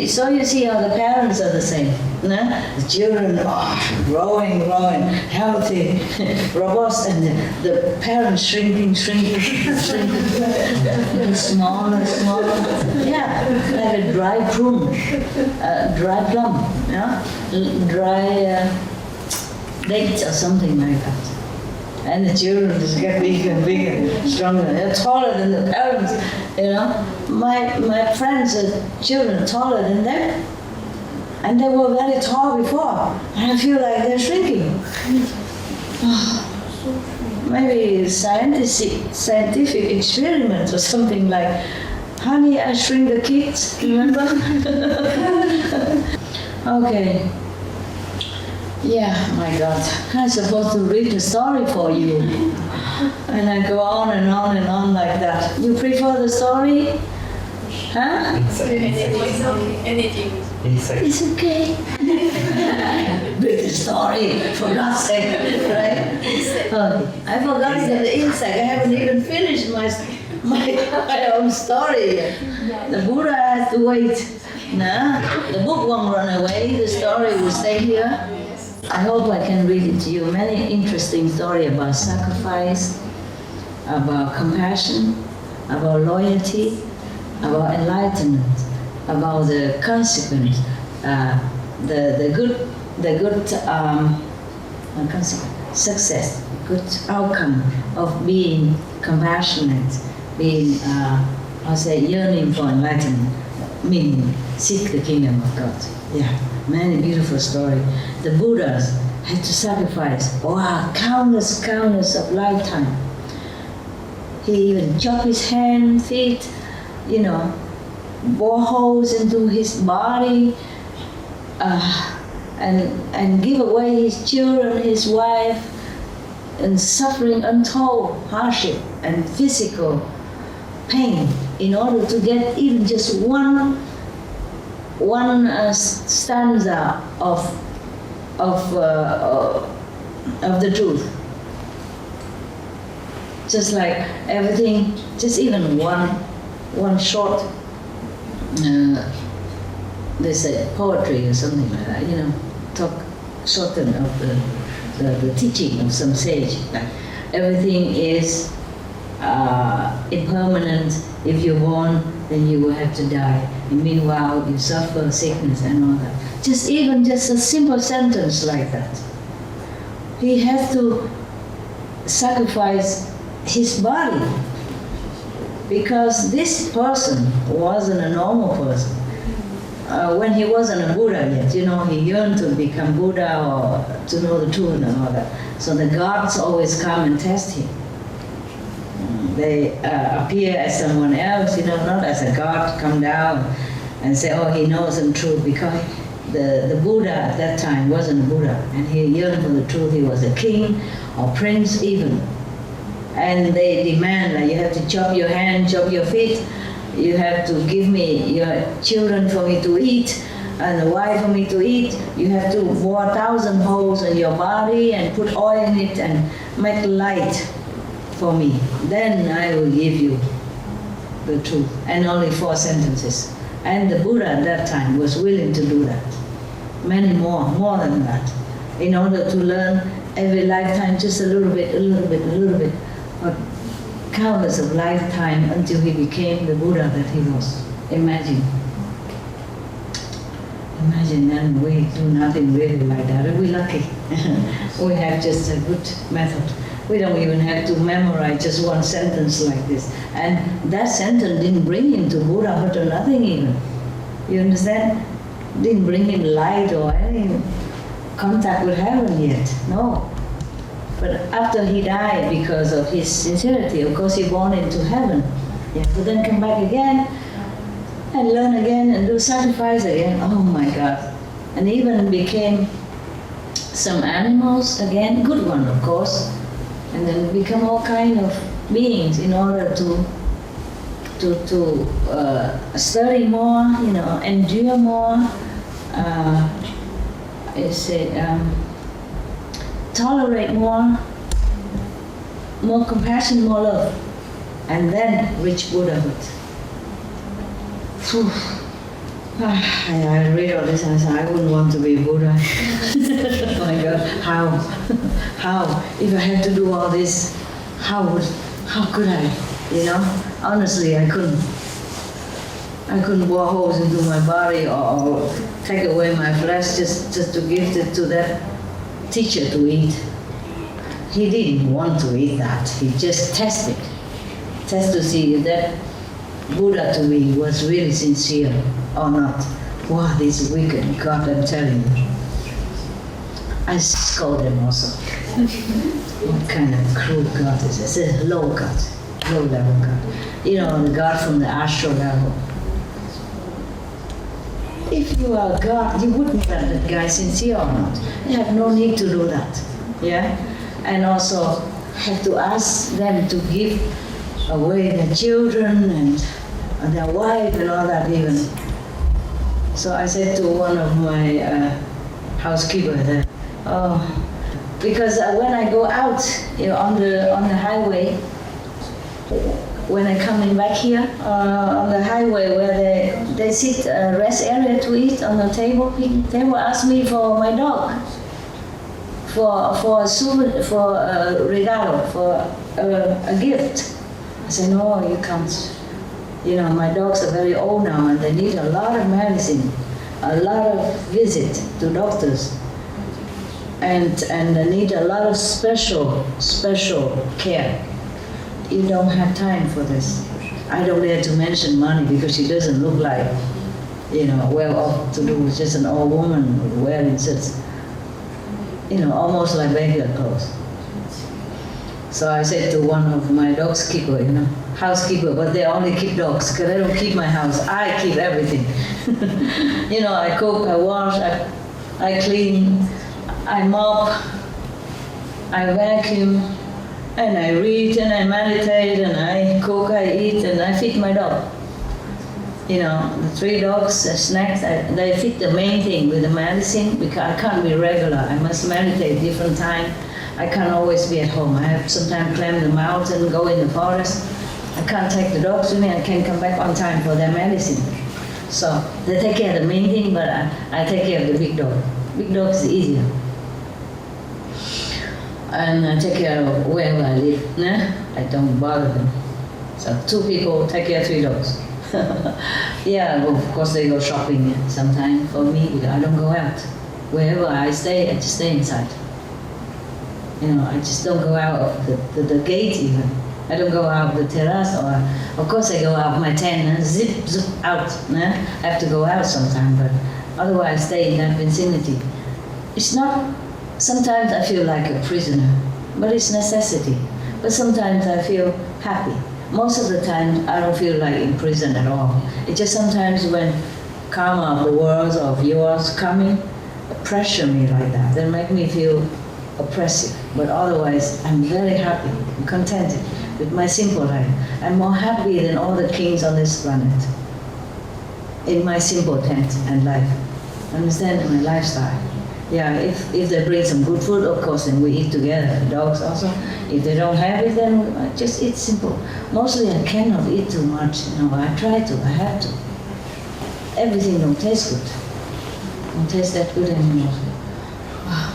So you see how the parents are the same. No? The children are growing, healthy, robust, and the parents shrinking, smaller. Yeah, like a dry plum, yeah? Dry date or something like that. And the children just get bigger and bigger, stronger. They're taller than the parents, My friends' children are taller than them. And they were very tall before. And I feel like they're shrinking. Maybe scientific experiment or something like, honey, I shrink the kids, remember? Okay. Yeah, my God. I'm supposed to read the story for you. And I go on and on and on like that. You prefer the story? Huh? Anything. It's okay. Read the story, for God's sake, right? Okay. I forgot it in the insect. I haven't even finished my own story yet. The Buddha has to wait. No, the book won't run away. The story will stay here. I hope I can read it to you. Many interesting stories about sacrifice, about compassion, about loyalty, about enlightenment, about the consequence, the good success, good outcome of being compassionate, being yearning for enlightenment, meaning seek the kingdom of God. Yeah, many beautiful stories. The Buddhas had to sacrifice, countless of lifetime. He even chopped his hand, feet, bore holes into his body, and give away his children, his wife, and suffering untold hardship and physical pain in order to get even just one stanza of the truth. Just like everything, just even one short, they say poetry or something like that, talk shorten of the teaching of some sage. Like everything is impermanent. If you're born, then you will have to die. And meanwhile, you suffer sickness and all that. Just a simple sentence like that. He has to sacrifice his body because this person wasn't a normal person. When he wasn't a Buddha yet, he yearned to become Buddha or to know the truth and all that. So the gods always come and test him. They appear as someone else, not as a god, come down and say, he knows the truth, because the Buddha at that time wasn't a Buddha, and he yearned for the truth. He was a king or prince even. And they demand that you have to chop your hand, chop your feet, you have to give me your children for me to eat, and a wife for me to eat. You have to bore 1,000 holes in your body and put oil in it and make light for me. Then I will give you the truth. And only 4 sentences. And the Buddha at that time was willing to do that. Many more than that. In order to learn every lifetime just a little bit, a little bit, a little bit. But countless of lifetime until he became the Buddha that he was. Imagine. Imagine, and we do nothing really like that. We're lucky. We have just a good method. We don't even have to memorize just one sentence like this. And that sentence didn't bring him to Buddhahood or nothing even. You understand? Didn't bring him light or any contact with heaven yet. No. But after he died, because of his sincerity, of course he born into heaven. He had to then come back again and learn again and do sacrifice again. Oh my God. And even became some animals again, good one of course, and then become all kind of beings in order to study more, endure more, tolerate more compassion, more love, and then reach Buddhahood. Whew. I read all this and I said, I wouldn't want to be Buddha. Oh my God, how? If I had to do all this, how could I? Honestly, I couldn't. I couldn't bore holes into my body or take away my flesh just to give it to that teacher to eat. He didn't want to eat that. He just tested to see if that Buddha to me was really sincere or not. Wow, this wicked God, I'm telling you. I scold him also. What kind of cruel God is this? It's a low God, low level God. The God from the astral level. If you are God, you wouldn't let that guy sincere or not. You have no need to do that. Yeah? And also have to ask them to give away their children and their wife and all that even. So I said to one of my housekeeper that, because when I go out on the highway, when I coming back here on the highway where they sit rest area to eat on the table, they will ask me for my dog, for a souvenir, for a regalo, for a gift. I say, no, you can't. My dogs are very old now and they need a lot of medicine, a lot of visit to doctors, and they need a lot of special care. You don't have time for this. I don't dare to mention money because she doesn't look like, well off to do. Just an old woman wearing such, almost like regular clothes. So I said to one of my dog's keeper, housekeeper, but they only keep dogs because I don't keep my house. I keep everything. I cook, I wash, I clean, I mop, I vacuum, and I read and I meditate and I cook, I eat, and I feed my dog. The 3 dogs, snacks, they feed the main thing with the medicine because I can't be regular. I must meditate different time. I can't always be at home. I have sometimes climb the mountain, go in the forest. I can't take the dogs with me. I can't come back on time for their medicine. So they take care of the main thing, but I take care of the big dog. Big dog is easier. And I take care of wherever I live. I don't bother them. So 2 people take care of 3 dogs. Yeah, well, of course they go shopping sometimes for me because I don't go out. Wherever I stay, I just stay inside. I just don't go out of the gate even. I don't go out of the terrace, or of course I go out of my tent and zip out. I have to go out sometime, but otherwise I stay in that vicinity. It's not, sometimes I feel like a prisoner, but it's necessity. But sometimes I feel happy. Most of the time I don't feel like in prison at all. It's just sometimes when karma of the world or of yours coming, pressure me like that, then make me feel oppressive. But otherwise, I'm very happy and contented with my simple life. I'm more happy than all the kings on this planet in my simple tent and life. Understand my lifestyle? Yeah, if they bring some good food, of course, then we eat together. The dogs also. If they don't have it, then I just eat simple. Mostly I cannot eat too much. I try to, I have to. everything don't taste good. Don't taste that good anymore. Wow.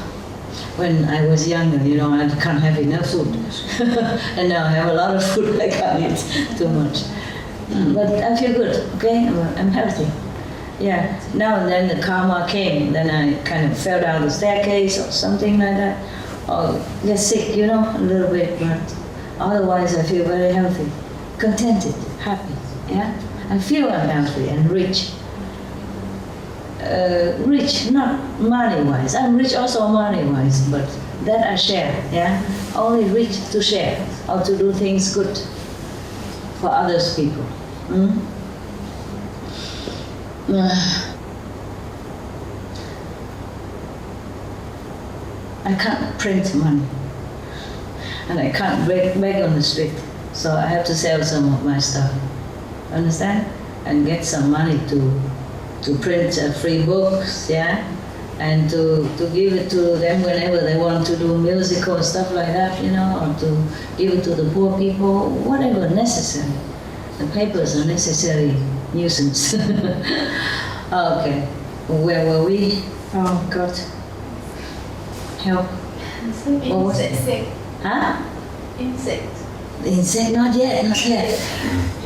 When I was younger, I can't have enough food. And now I have a lot of food, I can't eat too much. But I feel good, okay? I'm healthy. Yeah, now and then the karma came, then I kind of fell down the staircase or something like that. Or get sick, a little bit, but otherwise I feel very healthy, contented, happy, yeah? I feel I'm healthy and rich. Rich, not money-wise. I'm rich also money-wise, but that I share, yeah? Only rich to share, or to do things good for others people. I can't print money, and I can't beg on the street, so I have to sell some of my stuff, understand? And get some money to print free books, yeah? And to give it to them whenever they want to do musical and stuff like that, or to give it to the poor people, whatever necessary. The papers are necessary nuisance. Okay, where were we? Oh God, help. Insect. Huh? Insect. The insect? Not yet.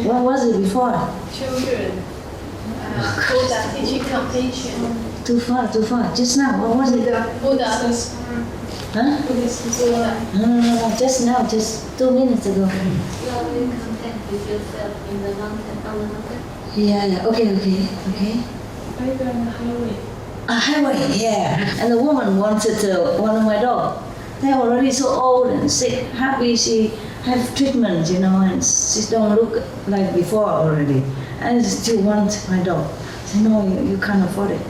What was it before? Children. Buddha teaching completion. Too far. Just now, what was it? Buddha. Huh? Buddha. No, just now, just 2 minutes ago. You are very content with yourself in the mountain, on the mountain? Yeah, okay. I go on the highway. A highway, yeah. And the woman wanted one of my dogs. They're already so old and sick, happy she have treatment, and she don't look like before already. And I still want my dog. I said, no, you can't afford it.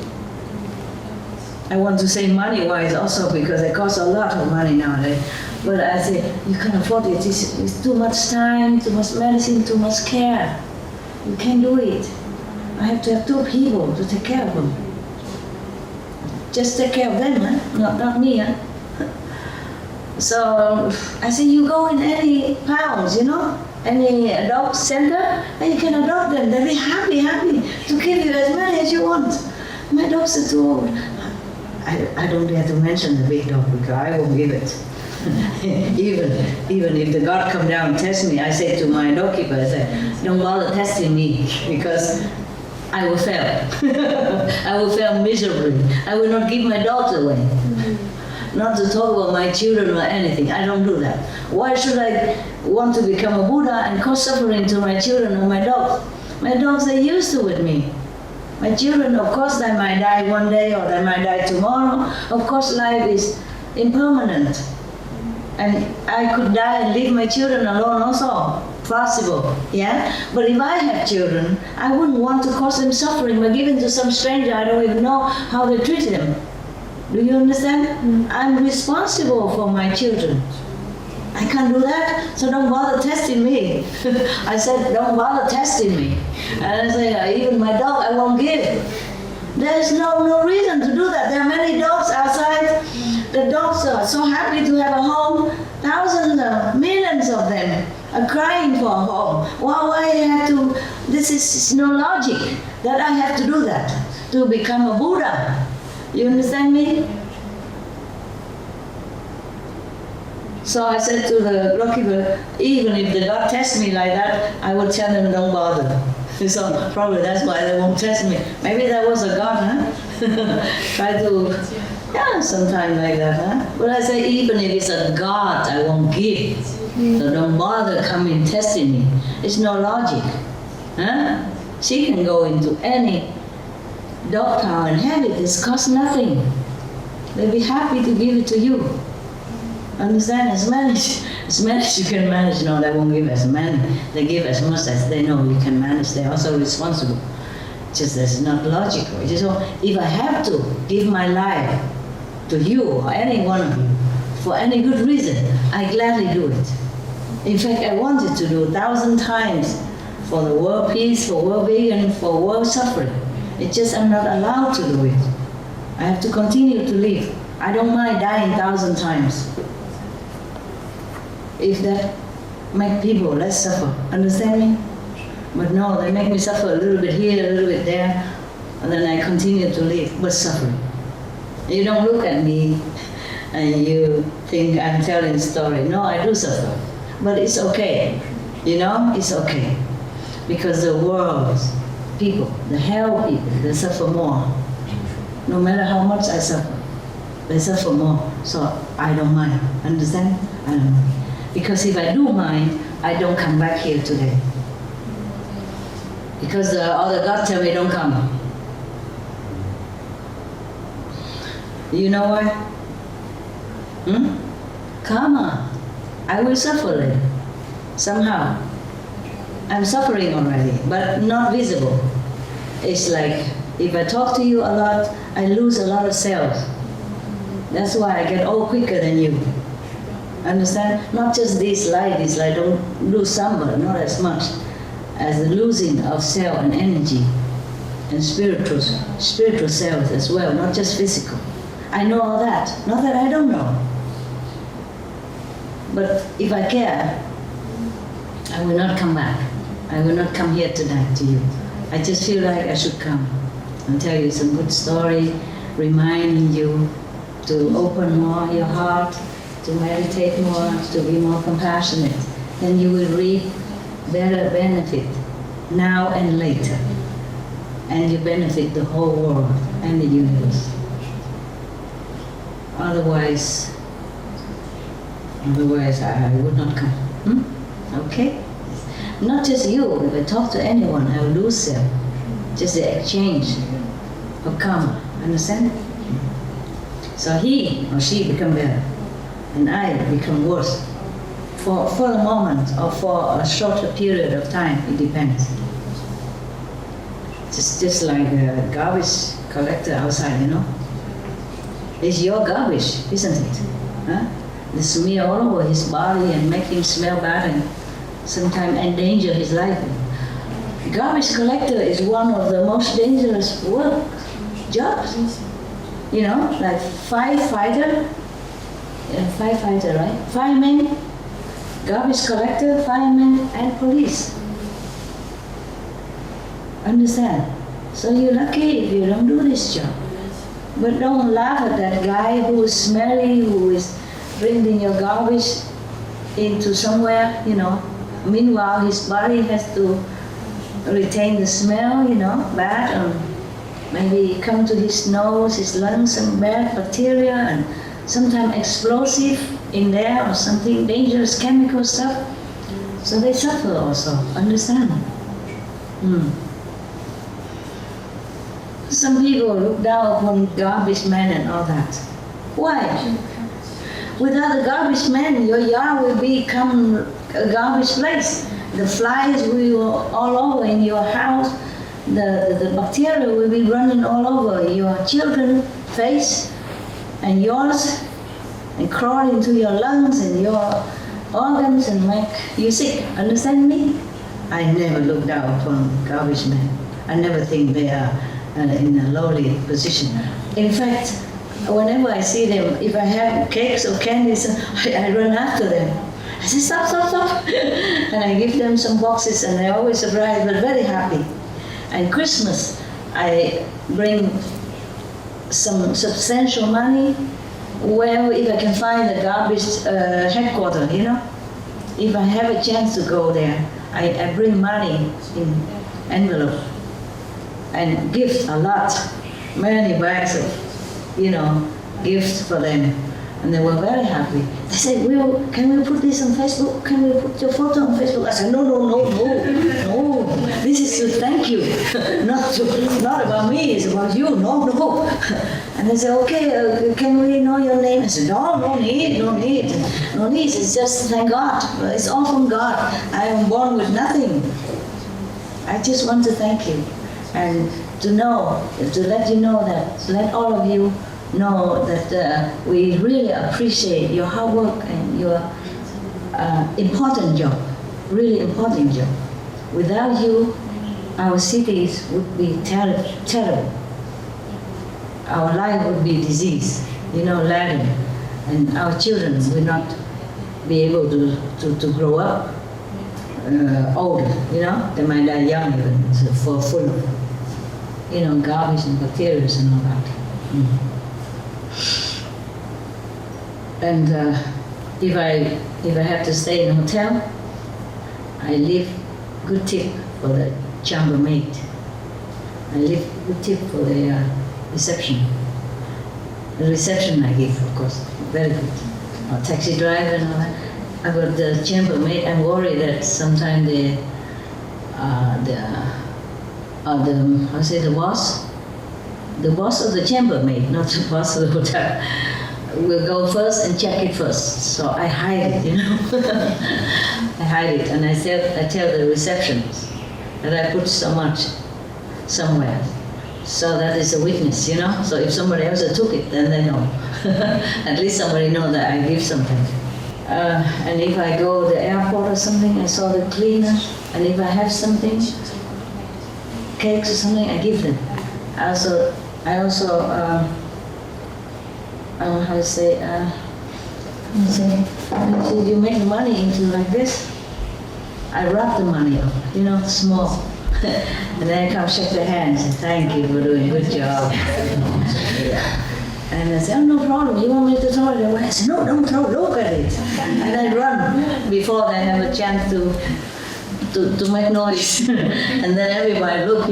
I want to say money-wise also because it costs a lot of money nowadays. But I say, you can't afford it. It's too much time, too much medicine, too much care. You can't do it. I have to have 2 people to take care of them. Just take care of them, huh? Not me, huh? So I said, you go in any pounds, any dog center, and you can adopt them. They'll be happy to give you as many as you want. My dogs are too old. I don't dare to mention the big dog because I won't give it. even if the God come down and test me, I say to my dog keeper, I say, don't bother testing me because I will fail. I will fail miserably. I will not give my dogs away. Not to talk about my children or anything. I don't do that. Why should I want to become a Buddha and cause suffering to my children or my dogs? My dogs are used to with me. My children, of course, they might die one day or they might die tomorrow. Of course, life is impermanent. And I could die and leave my children alone also. Possible, yeah? But if I have children, I wouldn't want to cause them suffering by giving to some stranger I don't even know how they treat them. Do you understand? I'm responsible for my children. I can't do that, so don't bother testing me. I said, don't bother testing me. And I said, even my dog, I won't give. There's no reason to do that. There are many dogs outside. The dogs are so happy to have a home. Thousands of millions of them are crying for a home. Why I have to, this is no logic that I have to do that, to become a Buddha. You understand me? So I said to the doorkeeper, even if the God tests me like that, I will tell them don't bother. So probably that's why they won't test me. Maybe there was a God, huh? Try to, sometime like that, huh? But I say, even if it's a God, I won't give. So don't bother coming testing me. It's no logic, huh? She can go into any dog pound and have it. It costs nothing. They'll be happy to give it to you. Understand? As many as you can manage. No, they won't give as many. They give as much as they know you can manage. They're also responsible. Just that's not logical. So if I have to give my life to you or any one of you for any good reason, I gladly do it. In fact, I wanted to do 1,000 times for the world peace, for world vegan, for world suffering. It's just I'm not allowed to do it. I have to continue to live. I don't mind dying 1,000 times. If that make people less suffer. Understand me? But no, they make me suffer a little bit here, a little bit there. And then I continue to live, but suffering. You don't look at me and you think I'm telling a story. No, I do suffer. But it's okay. You know, it's okay. Because the world, people, the hell people, they suffer more. No matter how much I suffer, they suffer more. So I don't mind. Understand? I don't mind. Because if I do mind, I don't come back here today. Because the other God tell me don't come. You know why? Karma. I will suffer later. Somehow. I'm suffering already, but not visible. It's like, if I talk to you a lot, I lose a lot of cells. That's why I get old quicker than you. Understand? Not just this light, don't lose some, but not as much as the losing of cell and energy and spiritual cells as well, not just physical. I know all that. Not that I don't know. But if I care, I will not come back. I will not come here tonight to you. I just feel like I should come and tell you some good story, reminding you to open more your heart, to meditate more, to be more compassionate. Then you will reap better benefit now and later. And you benefit the whole world and the universe. Otherwise I would not come. Okay? Not just you, if I talk to anyone, I will lose them. Just the exchange of karma. Understand? So he or she become better, and I become worse. For the moment or for a shorter period of time, it depends. Just like a garbage collector outside, you know. It's your garbage, isn't it? Huh? They smear all over his body and make him smell bad and sometimes endanger his life. Garbage collector is one of the most dangerous jobs. You know, like firefighter, right? Fireman, garbage collector, fireman, and police. Understand? So you're lucky if you don't do this job. But don't laugh at that guy who is smelly, who is bringing your garbage into somewhere, you know. Meanwhile, his body has to retain the smell, you know, bad, and maybe come to his nose, his lungs, some bad bacteria, and sometimes explosive in there, or something dangerous chemical stuff. So they suffer also, understand? Some people look down upon garbage men and all that. Why? Without the garbage man, your yard will become a garbage place. The flies will be all over in your house. The bacteria will be running all over your children's face and yours, and crawl into your lungs and your organs and make you sick. Understand me? I never look down upon garbage men. I never think they are in a lowly position. In fact, whenever I see them, if I have cakes or candies, I run after them. I say, stop. And I give them some boxes, and they're always surprised but very happy. And Christmas, I bring some substantial money. Well, if I can find a garbage headquarters, you know. If I have a chance to go there, I bring money in envelope and gift a lot, many bags of, you know, gifts for them. And they were very happy. They said, can we put this on Facebook? Can we put your photo on Facebook? I said, no. This is to thank you. Not about me, it's about you. No. And they said, okay, can we know your name? I said, no need. It's just thank God. It's all from God. I am born with nothing. I just want to thank you. And to let you know that, to let all of you know that we really appreciate your hard work and your important job, really important job. Without you, our cities would be terrible. Our life would be disease, you know, lagging, and our children will not be able to grow up old, you know. They might die young even, for full of garbage and bacteria and all that. And if I have to stay in a hotel, I leave good tip for the chambermaid. I leave good tip for the reception. The reception I give, of course, very good. Or taxi driver and all that. About the chambermaid, I'm worried that sometimes the boss of the chambermaid, not the boss of the hotel, will go first and check it first. So I hide it, I hide it, and I tell the receptionist that I put so much somewhere. So that is a witness, So if somebody else took it, then they know. At least somebody knows that I give something. And if I go to the airport or something, I saw the cleaner, and if I have something, cakes or something, I give them. I also how to say, you make the money into like this. I wrap the money up, small. And then I come shake their hands and thank you for doing a good job. And I say, oh, no problem, you want me to throw it away? I say, no, don't throw, look at it. And I run before they have a chance to make noise. And then everybody look,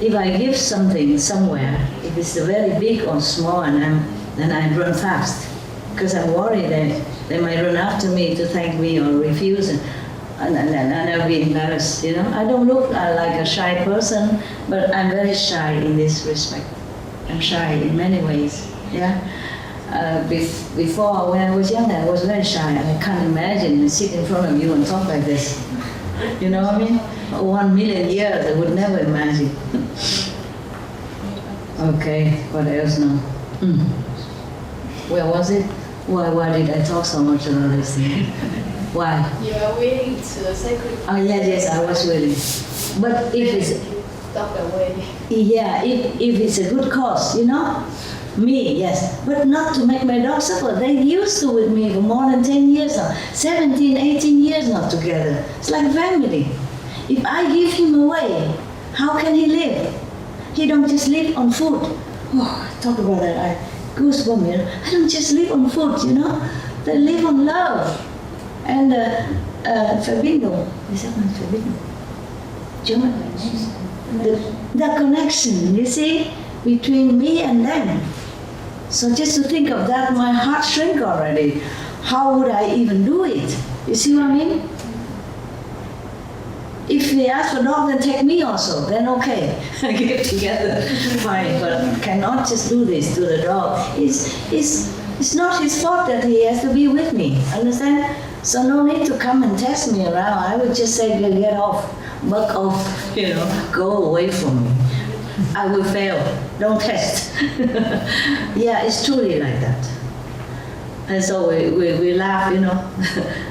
If I give something somewhere, if it's very big or small, then I run fast. Because I'm worried that they might run after me to thank me or refuse. And I'll be embarrassed, I don't look like a shy person, but I'm very shy in this respect. I'm shy in many ways, Before, when I was younger, I was very shy. I can't imagine sit in front of you and talk like this. You know what I mean? 1 million years, I would never imagine. Okay, what else now? Where was it? Why did I talk so much about this thing? Why? You are willing to sacred. Oh yes, I was willing. But if it's Stop away. if it's a good cause, me, yes, but not to make my dog suffer. They used to with me for more than 10 years now, 17, 18 years now together. It's like family. If I give him away, how can he live? He don't just live on food. Oh, talk about that, I goosebumps, I don't just live on food, They live on love. And Verbindung, is that my Verbindung? German? The connection, you see, between me and them. So just to think of that, my heart shrink already. How would I even do it? You see what I mean? If they ask for dog, then take me also, then okay, get together, fine. But cannot just do this to the dog. It's not his fault that he has to be with me, understand? So no need to come and test me around. I would just say, get off, buck off, go away from me. I will fail, don't test. Yeah, it's truly like that. And so we laugh,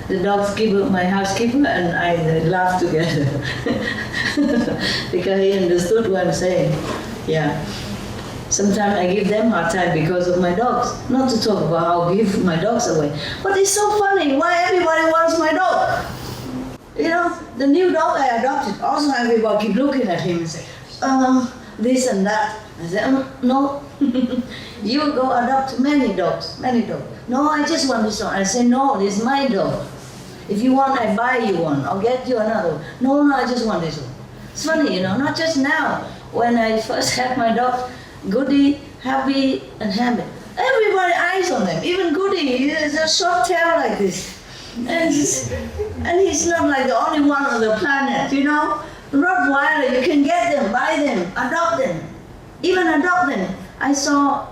The dogkeeper, my housekeeper, and I laugh together. Because he understood what I'm saying. Yeah. Sometimes I give them hard time because of my dogs. Not to talk about how I give my dogs away. But it's so funny, why everybody wants my dog? The new dog I adopted, also everybody keep looking at him and say, this and that. I say, no, you go adopt many dogs. No, I just want this one. I say, no, this is my dog. If you want, I buy you one, I'll get you another one. No, I just want this one. It's funny, not just now. When I first had my dog, Goody, Happy, and Hamid, everybody eyes on them. Even Goody, he has a short tail like this. And he's not like the only one on the planet, Rottweiler, you can get them, buy them, adopt them. Even adopt them. I saw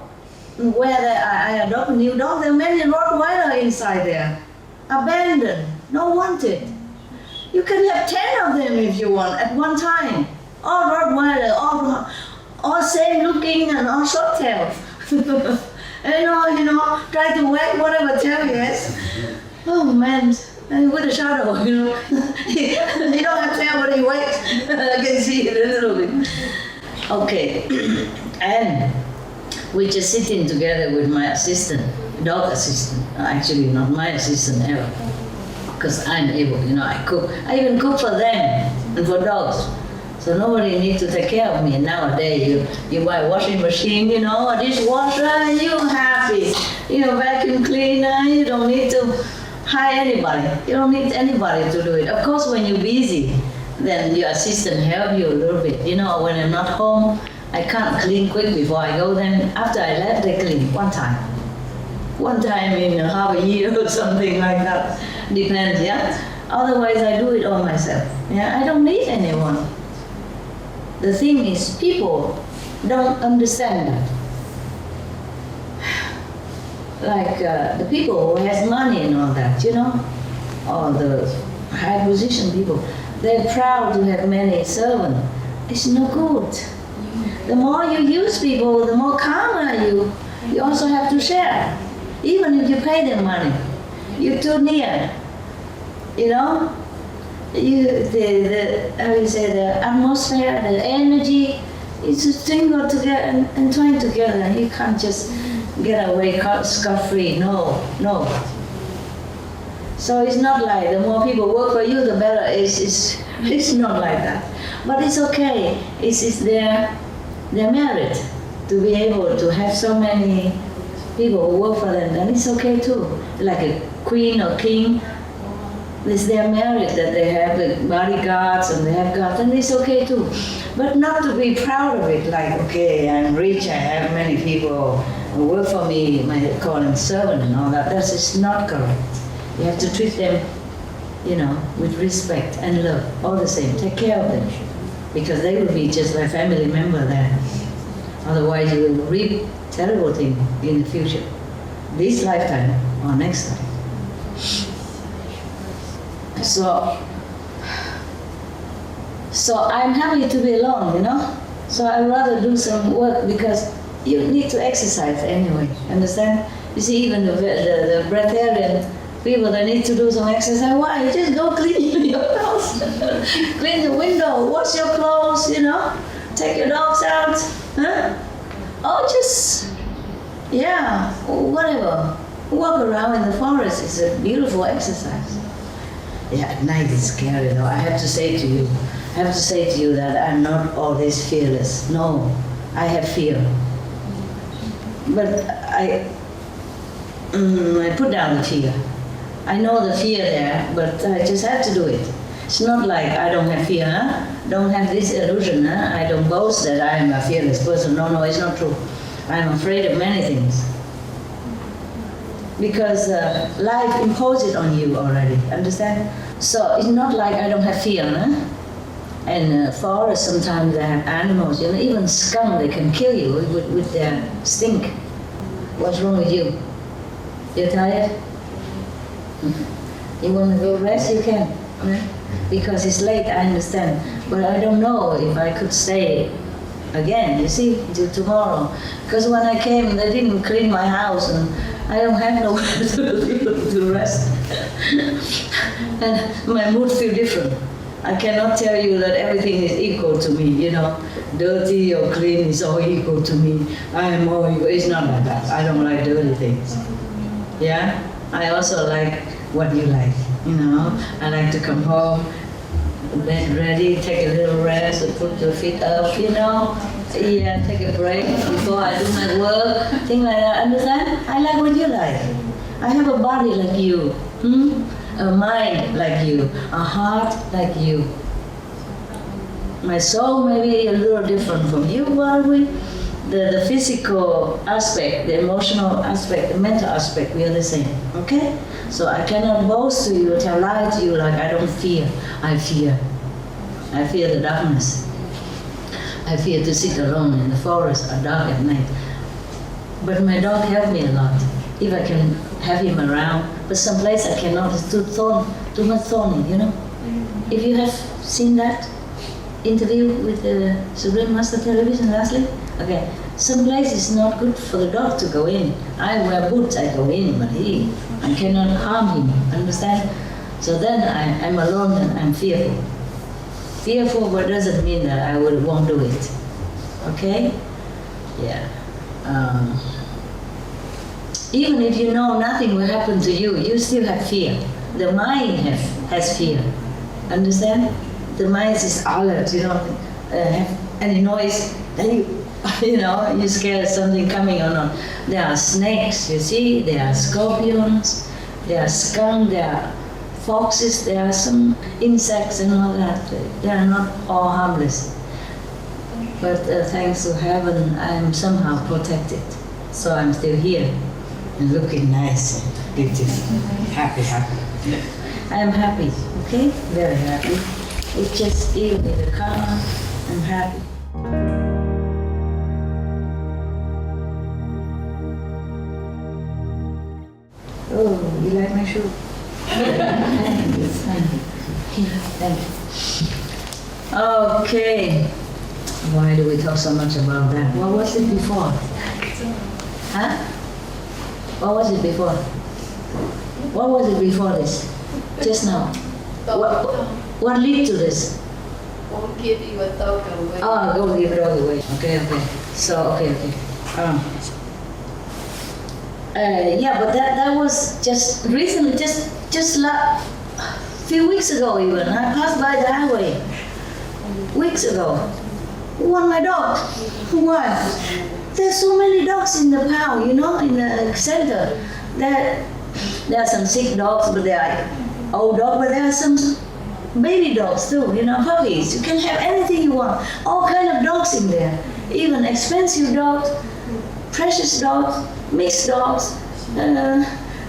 where I adopt a new dog, there are many Rottweiler inside there. Abandoned, not wanted. You can have 10 of them if you want at one time. All Rottweiler, all same looking and all short tail. Try to wag whatever tail he has. Oh man, and with a shadow, he don't have tail, but he wags. I can see it a little bit. Okay, and we just sitting together with my assistant, dog assistant. Actually, not my assistant ever, because I'm able, I cook. I even cook for them and for dogs. So nobody needs to take care of me. Nowadays, you buy washing machine, you know, a dishwasher, and you're happy. You know, vacuum cleaner, you don't need to hire anybody. You don't need anybody to do it. Of course, when you're busy, then your assistant help you a little bit. You know, when I'm not home, I can't clean quick before I go. Then after I left, they clean one time. One time in half a year or something like that. Depends, yeah? Otherwise, I do it all myself. Yeah, I don't need anyone. The thing is, people don't understand that. Like the people who has money and all that, you know, or the high position people, they're proud to have many servants. It's no good. The more you use people, the more karma you also have to share. Even if you pay them money, you're too near. You know, the how you say, the atmosphere, the energy, it's just tangled together and twined together. You can't just get away scot-free. No. So it's not like the more people work for you, the better. It's not like that. But it's okay. It's their merit to be able to have so many people who work for them, and it's okay too. Like a queen or king, it's their merit that they have the bodyguards and they have guards, and it's okay too. But not to be proud of it, like, okay, I'm rich, I have many people who work for me, I call them servant and all that. That's just not correct. You have to treat them, you know, with respect and love, all the same. Take care of them, because they will be just like family member then. Otherwise, you will reap terrible things in the future, this lifetime or next life. So I'm happy to be alone, you know. So I'd rather do some work, because you need to exercise anyway. Understand? You see, even the breatharian people, they need to do some exercise. Why? You just go clean your house, clean the window, wash your clothes, you know, take your dogs out, huh? Or just, yeah, whatever. Walk around in the forest is a beautiful exercise. Yeah, at night it's scary though. I have to say to you that I'm not always fearless. No, I have fear. But I put down the fear. I know the fear there, but I just have to do it. It's not like I don't have fear, huh? Don't have this illusion, huh? I don't boast that I am a fearless person. No, it's not true. I'm afraid of many things. Because life imposes it on you already, understand? So it's not like I don't have fear, huh? And forests, sometimes they have animals, you know, even skunk, they can kill you with their stink. What's wrong with you? You're tired? You want to go rest? You can. Right? Because it's late, I understand. But I don't know if I could stay again, you see, till tomorrow. Because when I came, they didn't clean my house, and I don't have nowhere to rest. And my mood feels different. I cannot tell you that everything is equal to me, you know. Dirty or clean is all equal to me. I am all equal. It's not like that. I don't like dirty things. Yeah? I also like what you like, you know. I like to come home, bed ready, take a little rest, and put your feet up, you know. Yeah, take a break before I do my work, things like that. Understand? I like what you like. I have a body like you, a mind like you, a heart like you. My soul may be a little different from you, but the physical aspect, the emotional aspect, the mental aspect, we are the same, okay? So I cannot boast to you, tell lie to you like I don't fear. I fear. I fear the darkness. I fear to sit alone in the forest or dark at night. But my dog helped me a lot, if I can have him around. But someplace I cannot, it's too much thorny, you know? If you have seen that interview with the Suprema Master Television lastly, okay, some place is not good for the dog to go in. I wear boots, I go in, but I cannot harm him, understand? So then I'm alone and I'm fearful. Fearful, but doesn't mean that I won't do it, okay? Yeah. Even if you know nothing will happen to you, you still have fear. The mind has fear, understand? The mind is alert, you know, have any noise, then you scare something coming or not. There are snakes, you see, there are scorpions, there are skunk, there are foxes, there are some insects and all that. They are not all harmless. But thanks to heaven, I am somehow protected. So I'm still here and looking nice and beautiful. Happy. I am happy, okay? Very happy. It's just even in the karma, I'm happy. Oh, you like my shoe? Thank you. Here, thank you. Okay. Why do we talk so much about that? What was it before? Huh? What was it before? What was it before this? Just now. What led to this? Won't give your dog away. Oh, don't give it all away. Okay. So, okay. Yeah, but that was just recently, just a few weeks ago even. I passed by the highway. Weeks ago. Who want my dog? Why? There's so many dogs in the pound, in the center. There are some sick dogs, but they are old dogs, but there are some baby dogs too, puppies. You can have anything you want. All kind of dogs in there. Even expensive dogs, precious dogs, mixed dogs,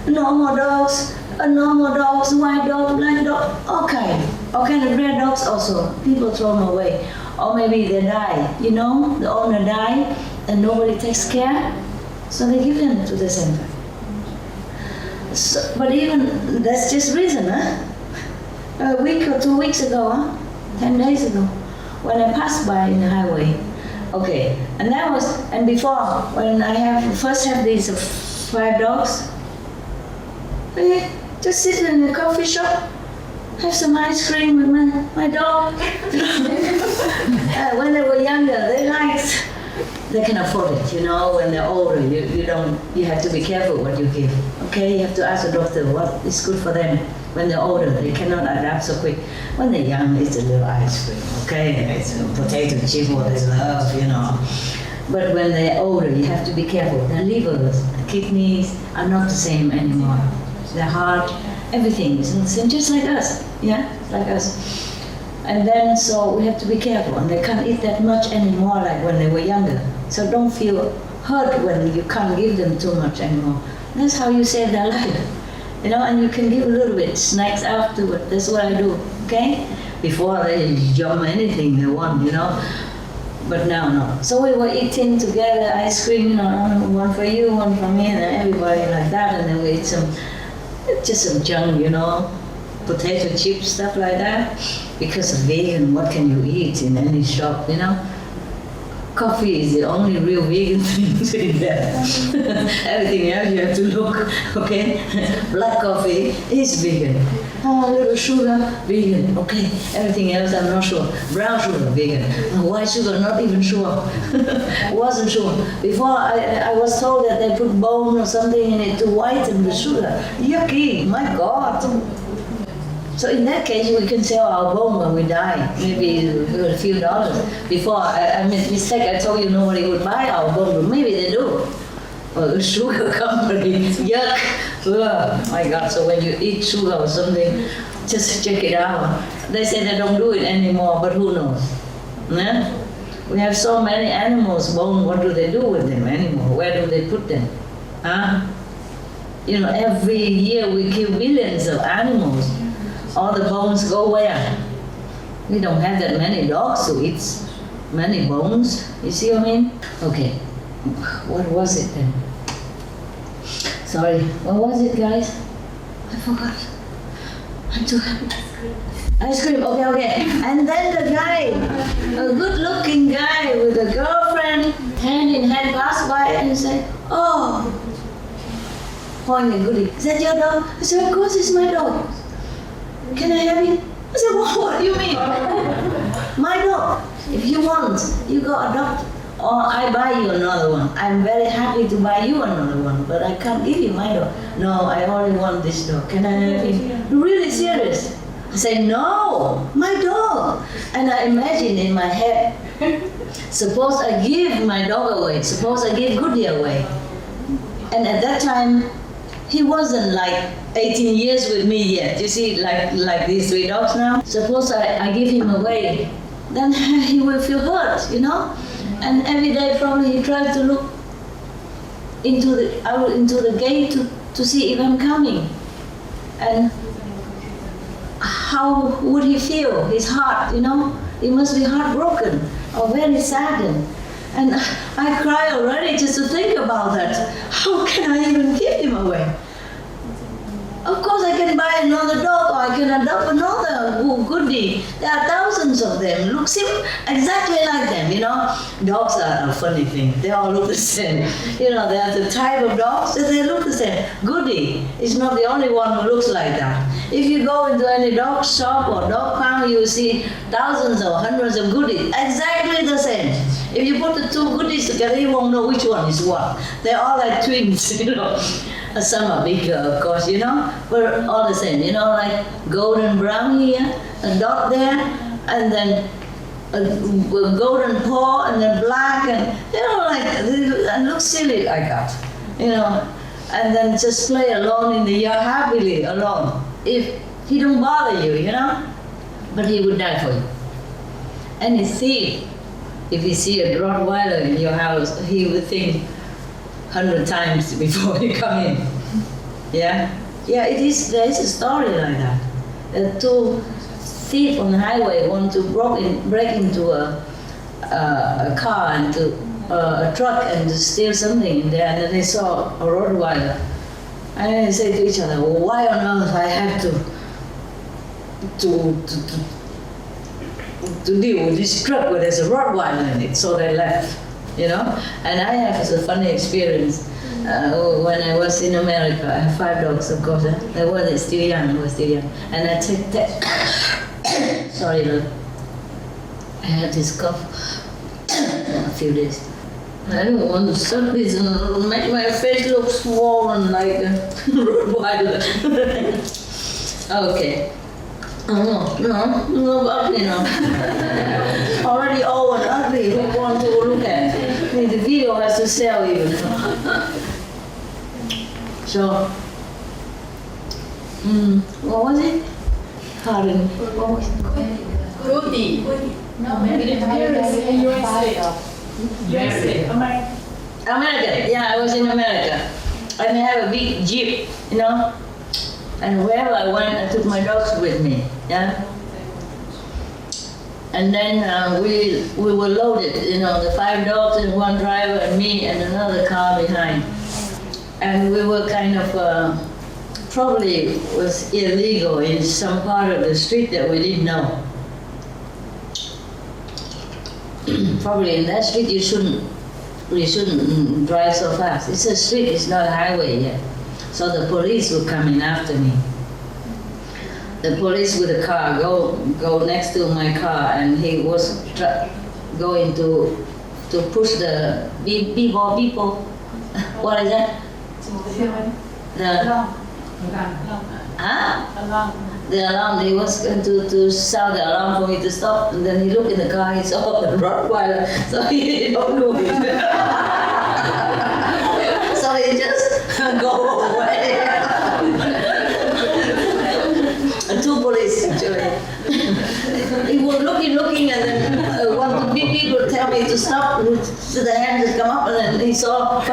normal dogs, white dog, black dog, all kind of rare dogs also. People throw them away. Or maybe they die, the owner died and nobody takes care, so they give them to the center. So, but even, that's just recent, a week or 2 weeks ago, 10 days ago, when I passed by in the highway. Okay, and before, when I first have these 5 dogs, I just sit in a coffee shop, have some ice cream with my dog. When they were younger, they can afford it, when they're older, you have to be careful what you give, okay? You have to ask the doctor what is good for them. When they're older, they cannot adapt so quick. When they're young, it's a little ice cream, okay? And it's potato chip, what they love, But when they're older, you have to be careful. Their livers, kidneys are not the same anymore. Their heart, everything is not the same, just like us, like us. And then, so we have to be careful, and they can't eat that much anymore like when they were younger. So don't feel hurt when you can't give them too much anymore. That's how you save their life, and you can give a little bit, snacks afterward. That's what I do, okay? Before they jump anything they want, But now, no. So we were eating together, ice cream, one for you, one for me, and everybody like that, and then we eat just some junk, potato chips, stuff like that. Because of vegan, what can you eat in any shop, Coffee is the only real vegan thing in there. Everything else you have to look, okay? Black coffee is vegan. A little sugar, vegan, okay. Everything else I'm not sure. Brown sugar, vegan. White sugar, not even sure. Wasn't sure. Before I was told that they put bone or something in it to whiten the sugar. Yucky, my God. So in that case, we can sell our bone when we die, maybe a few dollars. Before, I made a mistake, I told you nobody would buy our bone, but maybe they do. Well, the sugar company, yuck. Oh my God, so when you eat sugar or something, just check it out. They say they don't do it anymore, but who knows? Yeah? We have so many animals, bone, what do they do with them anymore? Where do they put them? Every year we kill billions of animals. All the bones go where? We don't have that many dogs to eat many bones. You see what I mean? Okay, what was it then? Sorry, what was it, guys? I forgot. I'm too happy. Ice cream, okay. And then the guy, a good-looking guy with a girlfriend, hand in hand, passed by and said, "Oh, pointing goodie. Is that your dog?" I said, "Of course, it's my dog. Can I have it?" I said, "What do you mean?" "My dog. If you want, you go adopt, or I buy you another one. I'm very happy to buy you another one, but I can't give you my dog." "No, I only want this dog. Can I have it?" "Really serious?" I say, no, my dog. And I imagine in my head, suppose I give my dog away, suppose I give Goody away. And at that time, he wasn't like 18 years with me yet. You see, like these 3 dogs now. Suppose I give him away, then he will feel hurt, you know? And every day probably he tries to look into the gate to see if I'm coming. And how would he feel? His heart, you know? He must be heartbroken or very saddened. And I cry already just to think about that. How can I even give him away? Of course I can buy another dog or I can adopt another Goody. There are thousands of them. Look exactly like them, you know. Dogs are a funny thing. They all look the same. You know, they are the type of dogs that they look the same. Goody is not the only one who looks like that. If you go into any dog shop or dog pound, you will see thousands or hundreds of Goodies. Exactly the same. If you put the 2 Goodies together, you won't know which one is what. They're all like twins, you know. Some are bigger, of course, you know, but all the same, you know, like golden brown here, a dot there, and then a golden paw, and then black, and, you know, like, and look silly like that, you know, and then just play alone in the yard, happily alone. If he don't bother you, you know, but he would die for you. Any thief, if he see a Rottweiler in your house, he would think 100 times before he come in. Yeah? Yeah, it is. There is a story like that. 2 thieves on the highway want to break into a car and to a truck and to steal something in there, and then they saw a Rottweiler. And then they say to each other, well, why on earth I have to deal with this truck where there's a Rottweiler in it? So they left. You know, and I have a funny experience when I was in America. I have 5 dogs, of course. They were still young, and I take that. Sorry, Lord. I had this cough a few days. I don't want to suck this and make my face look swollen like a Rottweiler. Okay. No, ugly, no. Already old and ugly, who want to look at? I mean, the video has to sell you. So, what was it? Pardon. What was it? Goody. No, maybe in USA. America. Yeah, I was in America. And they have a big jeep, you know. And wherever I went, I took my dogs with me, yeah? And then we were loaded, you know, the 5 dogs and 1 driver and me and another car behind. And we were kind of, probably was illegal in some part of the street that we didn't know. Probably in that street you shouldn't drive so fast. It's a street, it's not a highway yet. So the police were coming after me. The police with a car go next to my car, and he was going to push the people. What is that? The alarm. He was going to sound the alarm for me to stop, and then he looked in the car. He saw the Rottweiler, so he don't do it. So he just go away. 2 police actually. He was looking, and then one big people tell me to stop. So the hand just come up, and then he saw $5.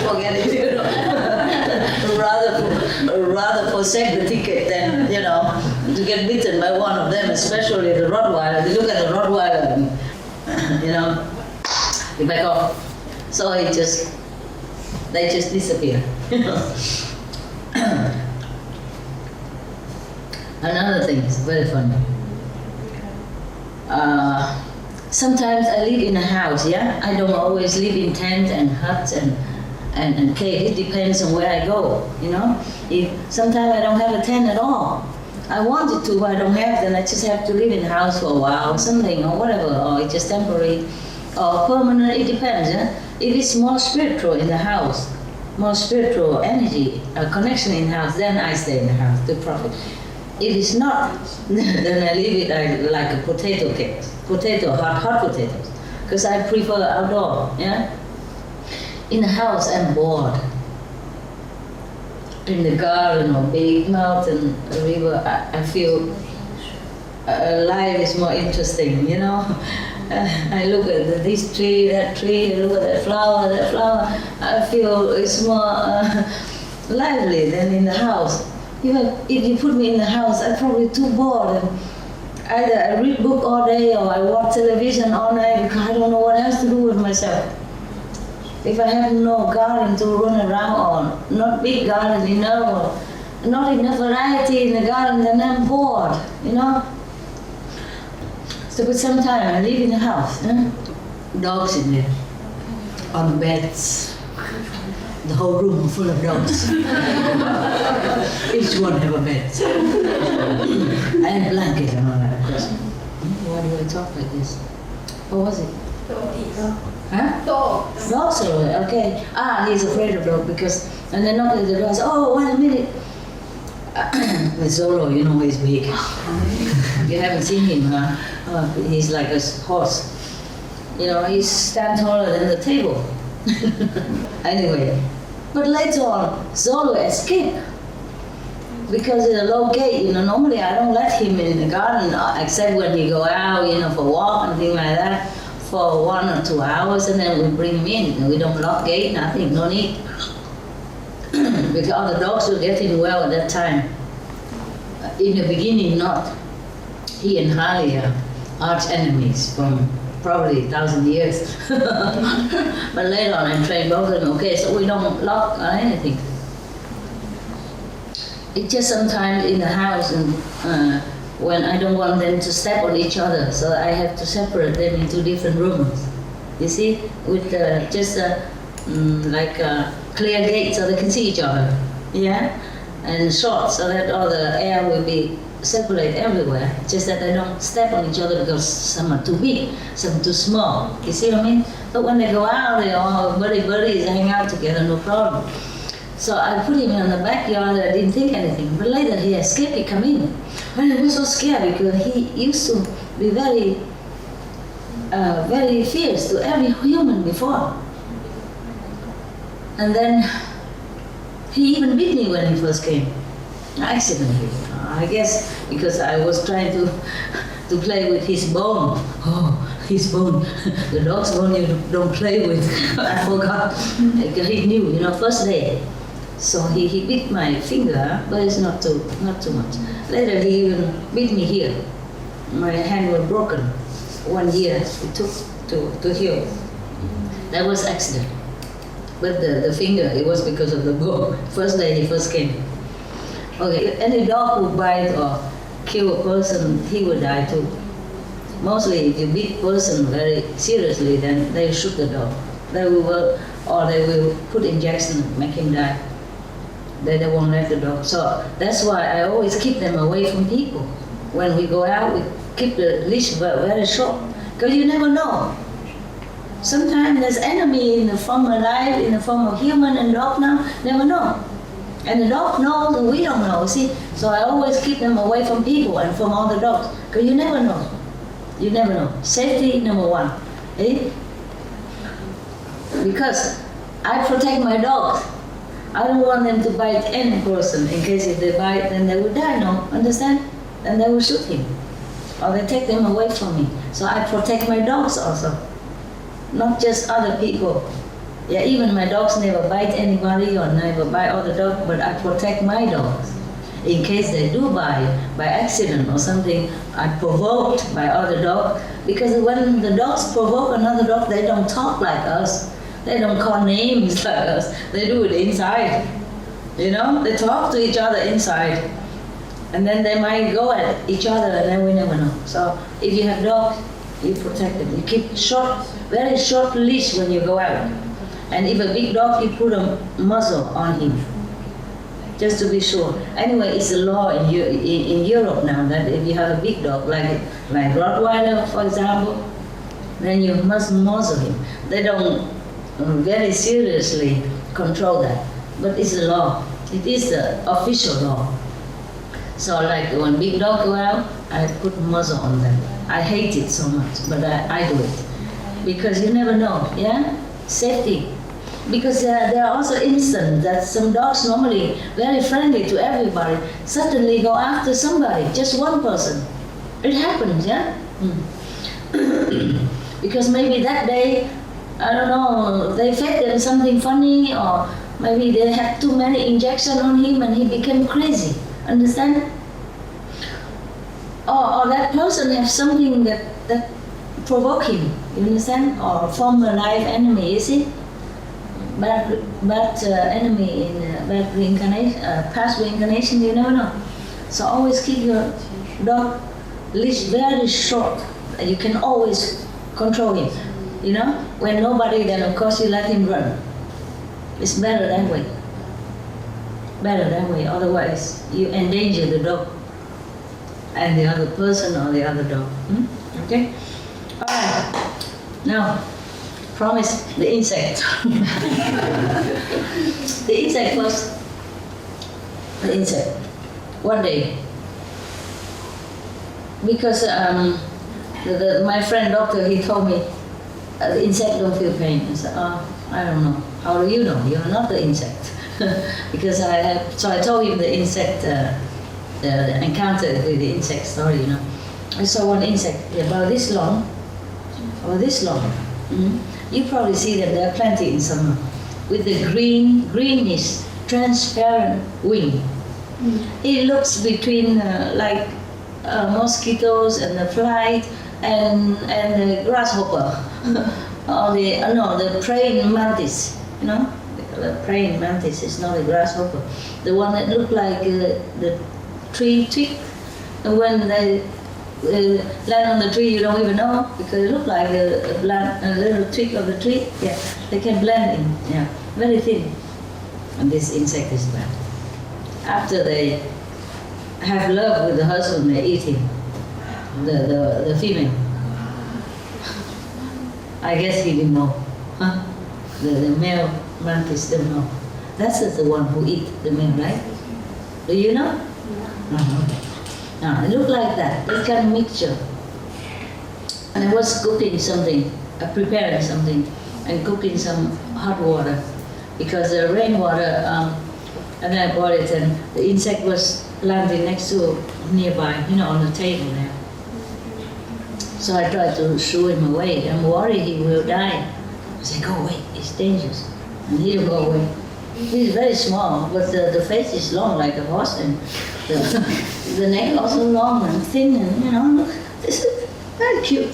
Forget it. You know. rather forsake the ticket than, you know, to get bitten by one of them, especially the Rottweiler. They look at the Rottweiler, and, you know, you back off. So they just disappear. Another thing is very funny. Sometimes I live in a house, yeah? I don't always live in tents and huts and caves. It depends on where I go, you know? Sometimes I don't have a tent at all. I wanted to, but I don't have, then I just have to live in a house for a while or something, or whatever, or it's just temporary or permanent, it depends, yeah? If it's more spiritual in the house, more spiritual energy, a connection in the house, then I stay in the house to profit. If it's not, then I leave it like a potato cake, hot potatoes, because I prefer outdoor. Yeah. In the house, I'm bored. In the garden or big mountain, river, I feel life is more interesting. You know. I look at this tree, that tree, I look at that flower. I feel it's more lively than in the house. Even if you put me in the house, I'm probably too bored. And either I read book all day or I watch television all night because I don't know what else to do with myself. If I have no garden to run around or not big garden enough or not enough variety in the garden, then I'm bored, you know. So, but sometimes I live in the house, dogs in there, on the beds, the whole room full of dogs. Each one have a bed. And blanket and all that, of course. Why do I talk like this? What was it? Huh? Dogs. Dogs are okay. He's afraid of dogs because, and they knock at the door and say, oh, wait a minute. With Zoro, you know he's big. You haven't seen him, huh? He's like a horse. You know, he stands taller than the table. Anyway, but later on, Zoro escaped. Because it's a low gate, you know, normally I don't let him in the garden except when he go out, you know, for a walk and things like that, for 1 or 2 hours, and then we bring him in. We don't lock gate, nothing, no need. Because all the dogs were getting well at that time. In the beginning, not. He and Harley are arch enemies from probably 1,000 years. But later on, I trained both of them. Okay, so we don't lock or anything. It's just sometimes in the house, and when I don't want them to step on each other, so I have to separate them into different rooms. You see, with just clear gate so they can see each other. Yeah, and short so that all the air will be circulate everywhere. Just that they don't step on each other because some are too big, some too small. You see what I mean? But when they go out, they all buddies hang out together, no problem. So I put him in the backyard. I didn't think anything. But later he escaped. He come in, and I was so scared because he used to be very fierce to every human before. And then he even beat me when he first came, accidentally. I guess because I was trying to play with his bone. Oh, his bone. The dog's bone you don't play with. I forgot. He knew, you know, first day. So he bit my finger, but it's not too much. Later he even beat me here. My hand was broken. 1 year it took to heal. That was accident. But the finger, it was because of the bone. First day he first came. Okay, any dog who bite or kill a person, he will die too. Mostly if you beat person very seriously, then they shoot the dog. They will put injection, make him die. They won't let the dog. So that's why I always keep them away from people. When we go out, we keep the leash very short, because you never know. Sometimes there's enemy in the form of life, in the form of human and dog now, never know. And the dog knows and we don't know, see? So I always keep them away from people and from all the dogs, because you never know. You never know. Safety number one. Eh? Because I protect my dogs. I don't want them to bite any person, in case if they bite, then they will die, no? Understand? Then they will shoot him. Or they take them away from me. So I protect my dogs also. Not just other people. Yeah, even my dogs never bite anybody or never bite other dogs, but I protect my dogs. In case they do bite by accident or something, I'm provoked by other dogs. Because when the dogs provoke another dog, they don't talk like us. They don't call names like us. They do it inside. You know, they talk to each other inside. And then they might go at each other and then we never know. So if you have dogs, you protect them. You keep short, very short leash when you go out. And if a big dog, you put a muzzle on him, just to be sure. Anyway, it's a law in Europe now that if you have a big dog, like Rottweiler, for example, then you must muzzle him. They don't very seriously control that. But it's a law. It is the official law. So like when big dog go out, I put muzzle on them. I hate it so much, but I do it. Because you never know, yeah? Safety. Because there are also instances that some dogs normally very friendly to everybody, suddenly go after somebody, just one person. It happens, yeah? Because maybe that day, I don't know, they fed them something funny, or maybe they had too many injections on him and he became crazy. Understand? Or that person has something that provoke him, you understand? Or former life enemy, you see? Bad enemy in bad reincarnation, past reincarnation, you never know. So always keep your dog leash very short. You can always control him. You know, when nobody, then of course you let him run. It's better that way. Better that way. Otherwise, you endanger the dog and the other person or the other dog. Okay. All right. Now. Promise the insect. The insect first. The insect. One day. Because my friend doctor, he told me the insect don't feel pain. I said, I don't know. How do you know? You're not the insect. Because so I told him the insect, the encounter with the insect story, you know. I saw one insect about this long. You probably see them, there are plenty in summer, with the greenish, transparent wing. It looks between like mosquitoes and the fly and the grasshopper, or the praying mantis, you know? The praying mantis is not a grasshopper. The one that look like the tree twig, and when they land on the tree, you don't even know, because it looks like a little twig of the tree. Yeah, they can blend in. Yeah, very thin. And this insect is bad. After they have love with the husband, they eat him. The female. I guess he didn't know. Huh? The male mantis didn't know. That's the one who eat the male, right? Do you know? Okay. It looked like that kind of mixture. And I was cooking something, preparing something, and cooking some hot water, because the rainwater, and then I brought it, and the insect was landing next to nearby, you know, on the table there. So I tried to shoo him away. I'm worried he will die. I said, go away, it's dangerous. And he didn't go away. He's very small, but the face is long like a horse, and the neck also long and thin, and you know, this is very cute.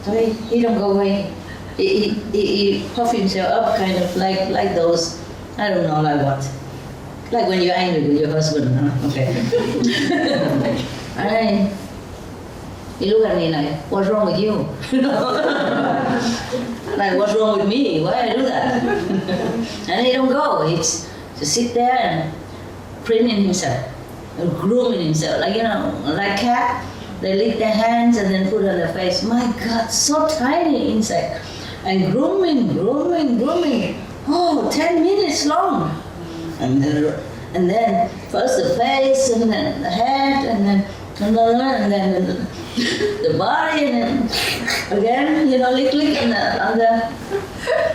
So he don't go away. He puff himself up, kind of like those, I don't know, like what? Like when you're angry with your husband, huh? Okay. And he look at me like, what's wrong with you? Like, what's wrong with me? Why I do that? And he don't go. He's to sit there and preening himself, and grooming himself, like, you know, like cat. They lick their hands and then put on their face. My God, so tiny insect. And grooming. Oh, 10 minutes long. And then first the face, and then the head, and then the body, and then again, you know, lick, and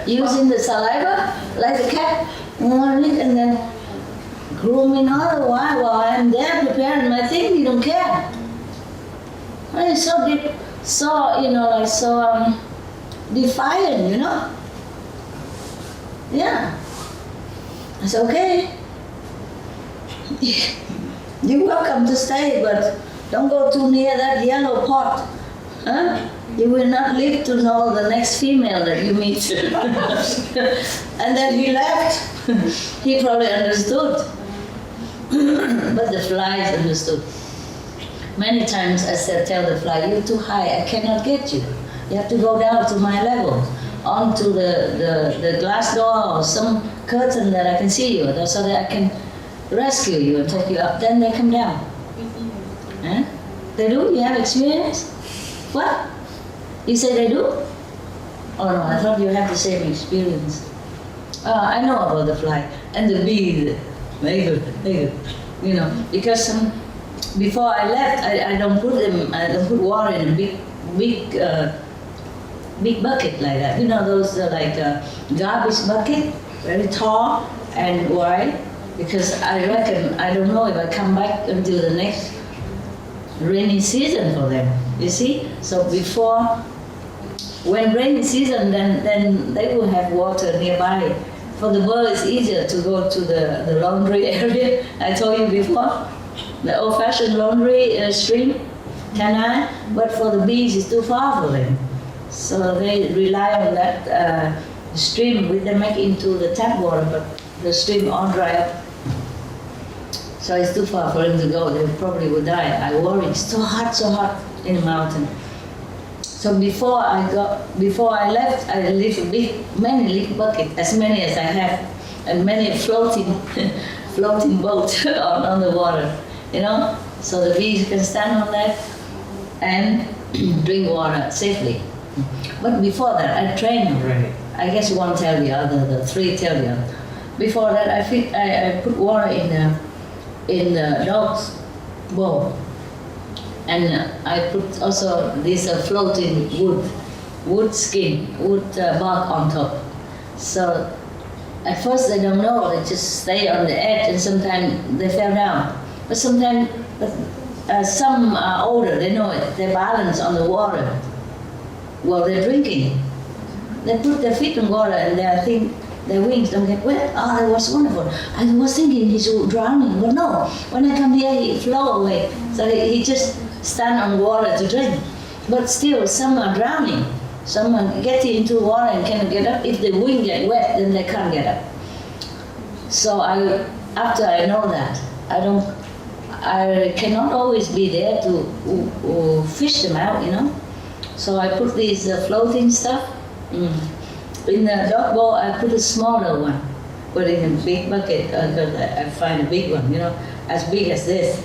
using the saliva like a cat, and then grooming all the while I'm there preparing my thing. You don't care. And it's so deep, so, you know, like so defiant, you know. Yeah. I said, okay. You're welcome to stay, but don't go too near that yellow pot. Huh? You will not live to know the next female that you meet. And then he left. He probably understood. But the flies understood. Many times I said, tell the fly, you're too high, I cannot get you. You have to go down to my level, onto the glass door or some curtain that I can see you, so that I can rescue you and take you up. Then they come down. Huh? They do? You have experience? What? You say they do? Oh no, I thought you have the same experience. I know about the fly and the bee. Very good, very good. You know, because before I left, I don't put them. I don't put water in a big bucket like that. You know, those like garbage bucket, very tall and wide. Because I reckon, I don't know if I come back until the next rainy season for them. You see? So before, when rainy season, then they will have water nearby. For the bird, it's easier to go to the laundry area. I told you before, the old-fashioned laundry stream, canal. But for the bees, it's too far for them. So they rely on that stream, which they make into the tap water, but the stream all dry up. So it's too far for them to go. They probably would die. I worry. It's so hot in the mountain. So before I left, I left many little buckets, as many as I have, and many floating boats on the water, you know. So the bees can stand on that and drink water safely. But before that, I trained already. I guess one tell the other, the three tell the other. Before that, I put water in the dog's bowl. And I put also this floating wood bark on top. So at first they don't know, they just stay on the edge and sometimes they fell down. But sometimes some are older, they know it, they balance on the water while they're drinking. They put their feet in water and they think their wings don't get wet. Oh, that was wonderful. I was thinking he's drowning, but no. When I come here, he flow away. So he just stand on water to drink. But still, some are drowning. Some are getting into water and cannot get up. If the wing get wet, then they can't get up. So after I know that, I cannot always be there to fish them out, you know. So I put these floating stuff. In the dog bowl, I put a smaller one, put it in a big bucket, because I find a big one, you know, as big as this.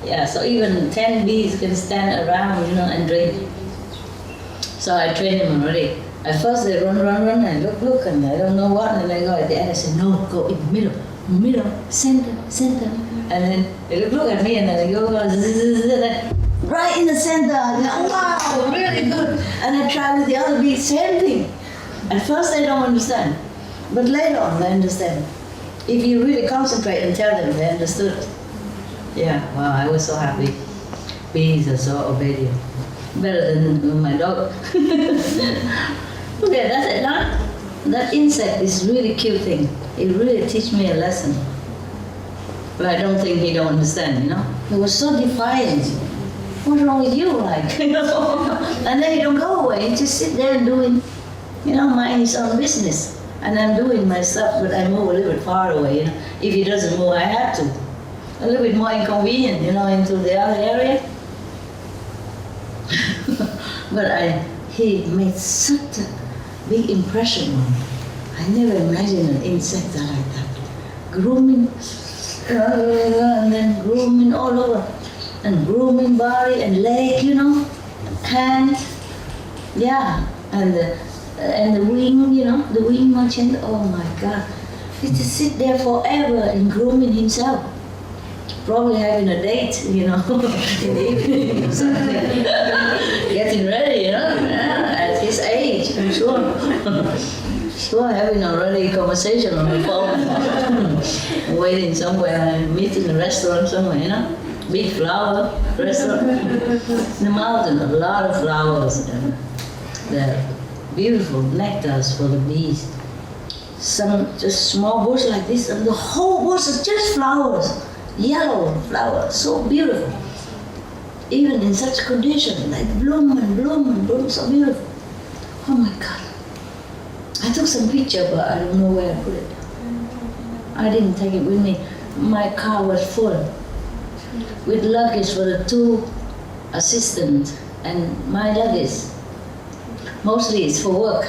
Yeah, so even 10 bees can stand around, you know, and drink. So I train them already. At first they run, and look, and I don't know what, and I go at the end, I say, no, go in the middle, center. And then they look at me, and then they go, right in the center. I go, wow, really good. And I try with the other bees, same thing. At first they don't understand, but later on they understand. If you really concentrate and tell them, they understood. Yeah, wow, I was so happy. Bees are so obedient. Better than my dog. Okay, that's it. That insect is really cute thing. It really teach me a lesson. But I don't think he don't understand, you know. He was so defiant. What's wrong with you, like, you know? And then he don't go away. He just sit there and doing, you know, mind his own business. And I'm doing my stuff, but I move a little bit far away, you know. If he doesn't move, I have to. A little bit more inconvenient, you know, into the other area. But he made such a big impression on me. I never imagined an insect like that. Grooming, and then grooming all over. And grooming body and leg, you know, hand, yeah, and the wing, you know, the wing merchant. Oh my God, he just sit there forever and grooming himself. Probably having a date, you know, in the evening or something. Getting ready, you know, at his age, I'm sure. Sure, having already conversation on the phone, waiting somewhere, meeting a restaurant somewhere, you know. Big flower restaurant. In the mountain, a lot of flowers. They're beautiful nectars for the bees. Some just small bush like this, and the whole bush is just flowers. Yellow flowers, so beautiful. Even in such condition, like bloom, so beautiful. Oh my God. I took some picture, but I don't know where I put it. I didn't take it with me. My car was full with luggage for the 2 assistants and my luggage. Mostly it's for work.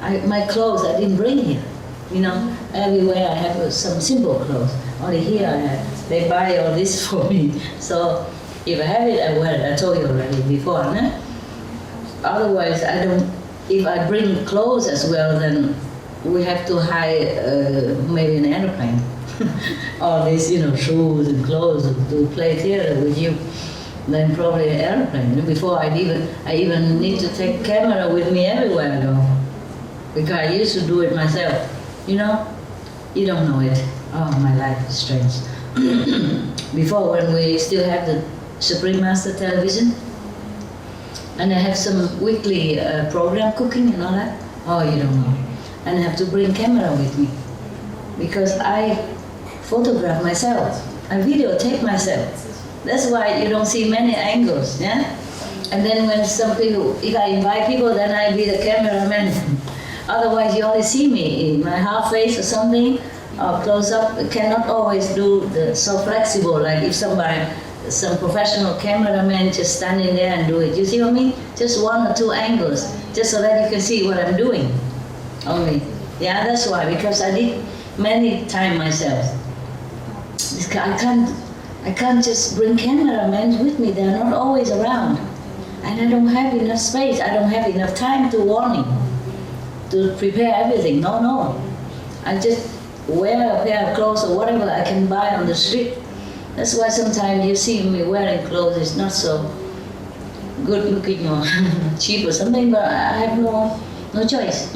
My clothes I didn't bring here. You know, everywhere I have some simple clothes. Only here I have. They buy all this for me. So if I have it, I wear it. I told you already before, no? Otherwise, I don't. If I bring clothes as well, then we have to hire maybe an airplane. All these, shoes and clothes to play theater with you. Then probably an airplane. Before I even need to take camera with me everywhere I go. Because I used to do it myself. You don't know it. Oh, my life is strange. Before, when we still have the Supreme Master television, and I have some weekly program cooking and all that. Oh, you don't know. And I have to bring camera with me. Because I photograph myself. I videotape myself. That's why you don't see many angles, yeah? And then when some people, if I invite people, then I be the cameraman. Otherwise, you only see me in my half face or something, or close up. I cannot always do so flexible, like if some professional cameraman just standing there and do it. You see what I mean? Just 1 or 2 angles, just so that you can see what I'm doing. Only. Yeah, that's why, because I did many times myself. I can't just bring cameramen with me. They're not always around. And I don't have enough space. I don't have enough time to warning, to prepare everything. No. I just wear a pair of clothes or whatever I can buy on the street. That's why sometimes you see me wearing clothes. It's not so good looking or cheap or something, but I have no choice.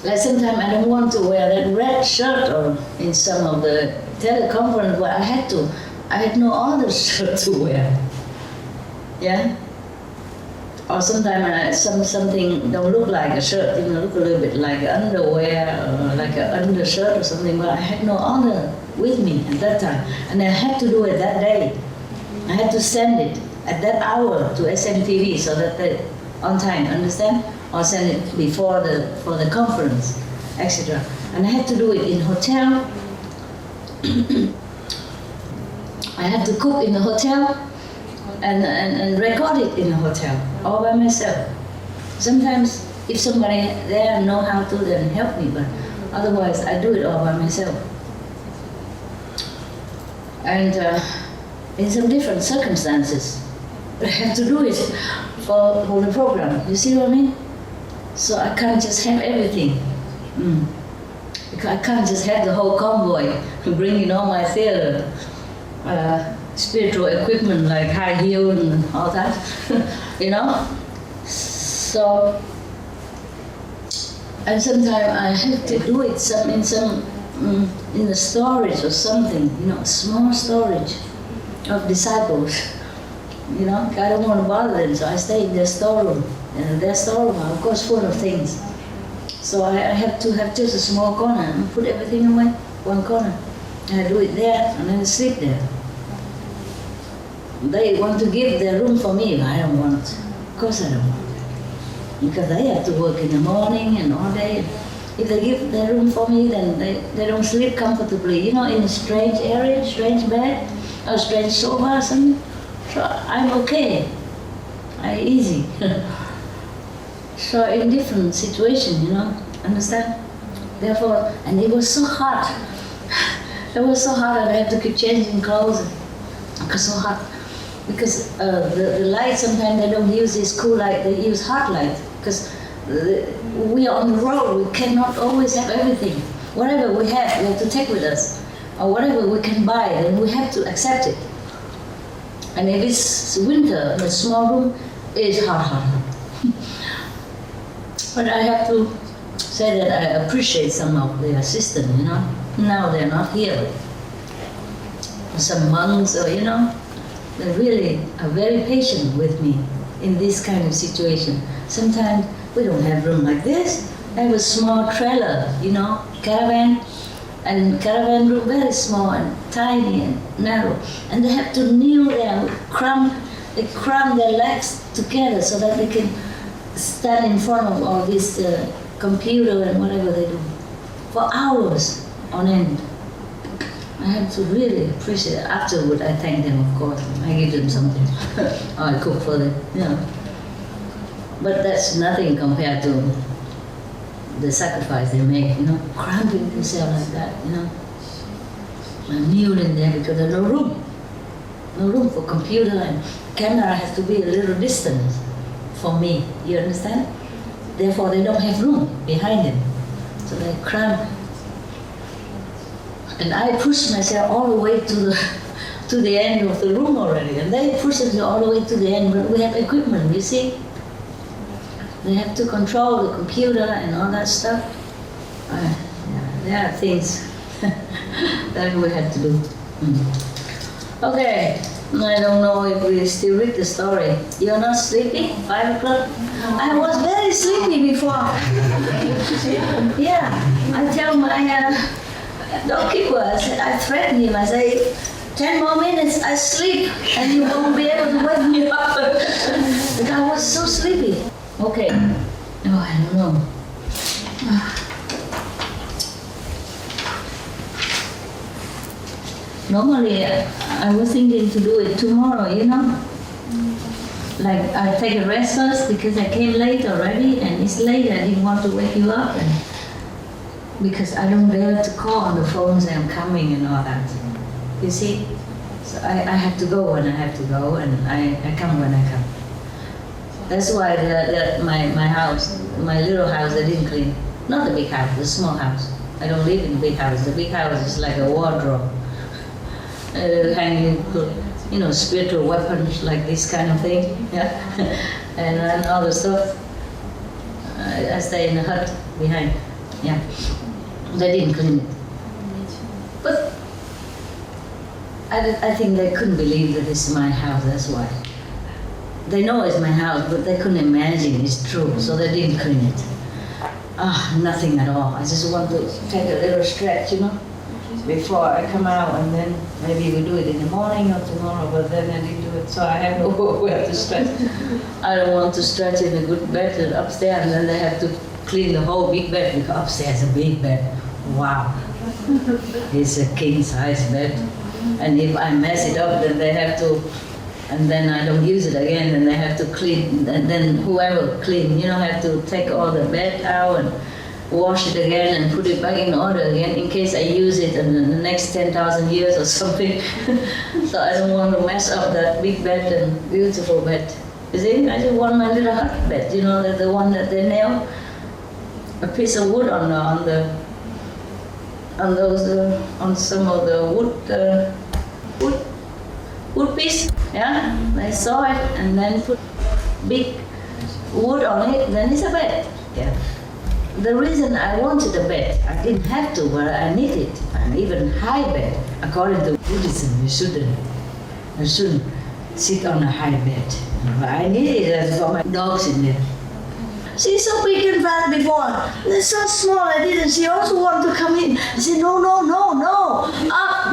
Like sometimes I don't want to wear that red shirt or in some of the teleconference, but I had to. I had no other shirt to wear. Yeah? Or sometimes something don't look like a shirt, look a little bit like underwear or like an undershirt or something, but I had no other with me at that time. And I had to do it that day. I had to send it at that hour to SMTV so that they on time, understand? Or send it before for the conference, etc. And I had to do it in hotel. I had to cook in the hotel and record it in the hotel, all by myself. Sometimes if somebody there know how to, then help me, but otherwise I do it all by myself. And in some different circumstances, I have to do it for the program. You see what I mean? So I can't just have everything. Because I can't just have the whole convoy bringing all my theater, spiritual equipment like high heel and all that, So, and sometimes I have to do it in the storage or something, small storage of disciples. I don't want to bother them, so I stay in their storeroom. And their storeroom are, of course, full of things. So I have to have just a small corner and put everything away, one corner. And I do it there and then sleep there. They want to give their room for me, but I don't want. Of course I don't want. Because they have to work in the morning and all day. If they give their room for me, then they don't sleep comfortably, in a strange area, strange bed, or strange sofa or something. So I'm okay. Easy. So in different situations, understand? Therefore, and it was so hot. It was so hot and I had to keep changing clothes. It was so hot. Because the light, sometimes they don't use this cool light, they use hot light. Because we are on the road, we cannot always have everything. Whatever we have to take with us. Or whatever we can buy, then we have to accept it. And if it's winter in a small room, it's hot. But I have to say that I appreciate some of their system, Now they're not here. Some monks, or they really are very patient with me in this kind of situation. Sometimes we don't have room like this. I have a small trailer, caravan. And caravan room very small and tiny and narrow. And they have to kneel there, they cram their legs together so that they can stand in front of all this computer and whatever they do for hours on end. I have to really appreciate it. Afterward, I thank them, of course. I give them something. Or I cook for them, But that's nothing compared to the sacrifice they make, cramping themselves like that, and kneeling there because there's no room. No room for computer, and camera has to be a little distance for me, you understand? Therefore they don't have room behind them. So they cramp. And I pushed myself all the way to the end of the room already, and they push themselves all the way to the end, but we have equipment, you see? They have to control the computer and all that stuff. There are things that we have to do. Okay, I don't know if we still read the story. You're not sleepy? 5 o'clock? I was very sleepy before. Yeah, I tell my dogkeeper, I threaten him, I say, 10 more minutes, I sleep, and you won't be able to wake me up. Because I was so sleepy. Okay. Oh, I don't know. Normally, I was thinking to do it tomorrow, you know? Like, I take a rest first because I came late already, and it's late, I didn't want to wake you up. And because I don't dare to call on the phone saying I'm coming and all that. You see? So I have to go when I have to go, and I come when I come. That's why my house, my little house, I didn't clean. Not the big house, the small house. I don't live in the big house. The big house is like a wardrobe. Hanging, you know, spiritual weapons, like this kind of thing. Yeah. and all the stuff. I stay in the hut behind. Yeah. They didn't clean it. But I think they couldn't believe that it's my house, that's why. They know it's my house, but they couldn't imagine it's true, so they didn't clean it. Nothing at all. I just want to take a little stretch, you know, before I come out, and then maybe we do it in the morning or tomorrow, but then I didn't do it, so I have nowhere to stretch. I don't want to stretch in a good bed upstairs, and then they have to clean the whole big bed, because upstairs is a big bed. Wow. It's a king-size bed. And if I mess it up, then they have to, and then I don't use it again, and they have to clean, and then whoever clean, you know, have to take all the bed out and wash it again and put it back in order again in case I use it in the next 10,000 years or something. So I don't want to mess up that big bed and beautiful bed. You see, I just want my little hut bed, you know, the one that they nail a piece of wood on some of the wood piece, yeah. They saw it and then put big wood on it. Then it's a bed. Yeah. The reason I wanted a bed, I didn't have to, but I needed an even high bed. According to Buddhism, you shouldn't sit on a high bed. But I needed it for my dogs in there. She's so big and fat before. They're so small, I didn't. She also wanted to come in. I said, no, up.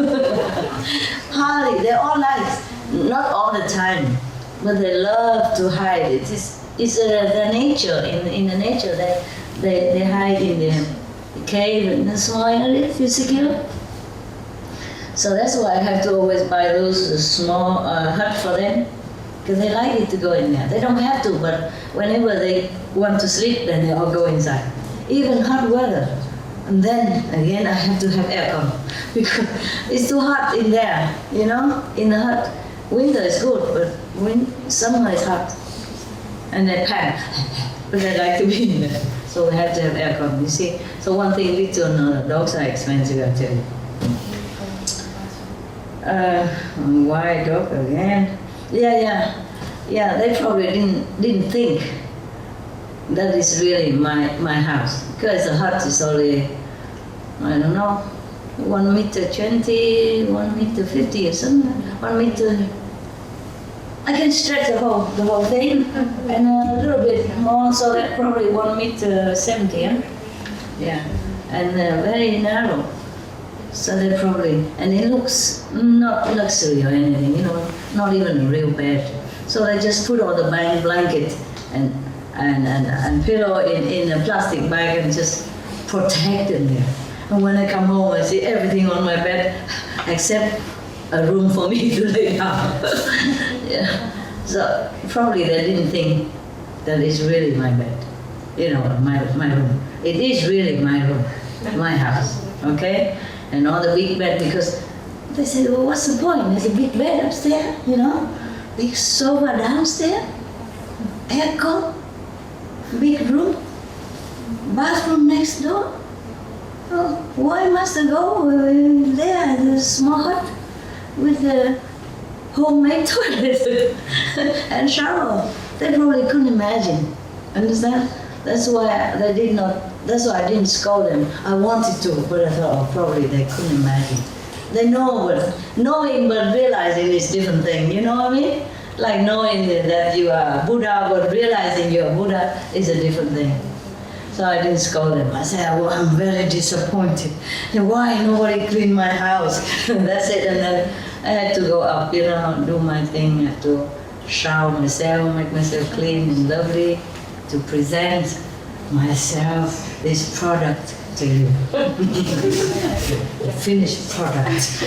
Hardly, they're all nice. Not all the time, but they love to hide. It's their nature. In the nature, they hide in the cave in the small area, if you're secure. So that's why I have to always buy those small huts for them. Because they like it to go in there. They don't have to, but whenever they want to sleep, then they all go inside. Even hot weather. And then, again, I have to have aircon. Because it's too hot in there, you know, in the hut. Winter is good, but summer is hot. And they panic, but they like to be in there. So we have to have aircon, you see. So one thing leads to another. Dogs are expensive, I tell you. Why dog again? Yeah. They probably didn't think that is really my house, because the hut is only, I don't know, 1 meter 20, 1 meter 50 or something. 1 meter. I can stretch the whole thing, and a little bit more, so that probably 1 meter 70. Yeah, and very narrow. So they probably, and it looks not luxury or anything, you know, not even a real bed. So they just put all the blanket and pillow in a plastic bag and just protect them there. And when I come home, I see everything on my bed except a room for me to lay down. Yeah. So probably they didn't think that it's really my bed, you know, my room. It is really my room, my house, okay? And all the big bed, because they said, well, what's the point? There's a big bed upstairs, you know, big sofa downstairs, aircon, big room, bathroom next door. Oh, why must I go there, the small hut with the homemade toilet and shower? They probably couldn't imagine. Understand? That's why I didn't scold them. I wanted to, but I thought, oh, probably they couldn't imagine. They know, but knowing but realizing is different thing. You know what I mean? Like knowing that you are Buddha, but realizing you're Buddha is a different thing. So I didn't scold them. I said, well, I'm very disappointed. And why nobody cleaned my house? That's it. And then I had to go up, do my thing. I have to shower myself, make myself clean and lovely, to present myself, this product to you. The finished product.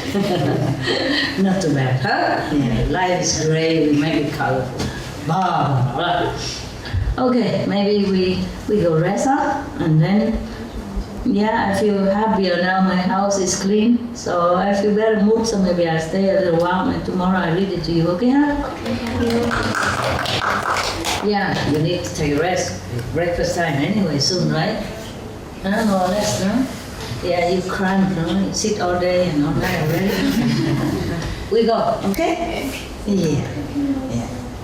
Not too bad, huh? Yeah, life is great, we make it colorful. Blah, blah, blah. Okay, maybe we go rest up, and then, yeah, I feel happier now. My house is clean, so I feel better mood, so maybe I stay a little while, and tomorrow I read it to you, okay, huh? Yeah, you need to take a rest. Breakfast time anyway soon, right? More or less, no? Yeah, you cramp, no? You sit all day and all night already. We go, okay? Yeah.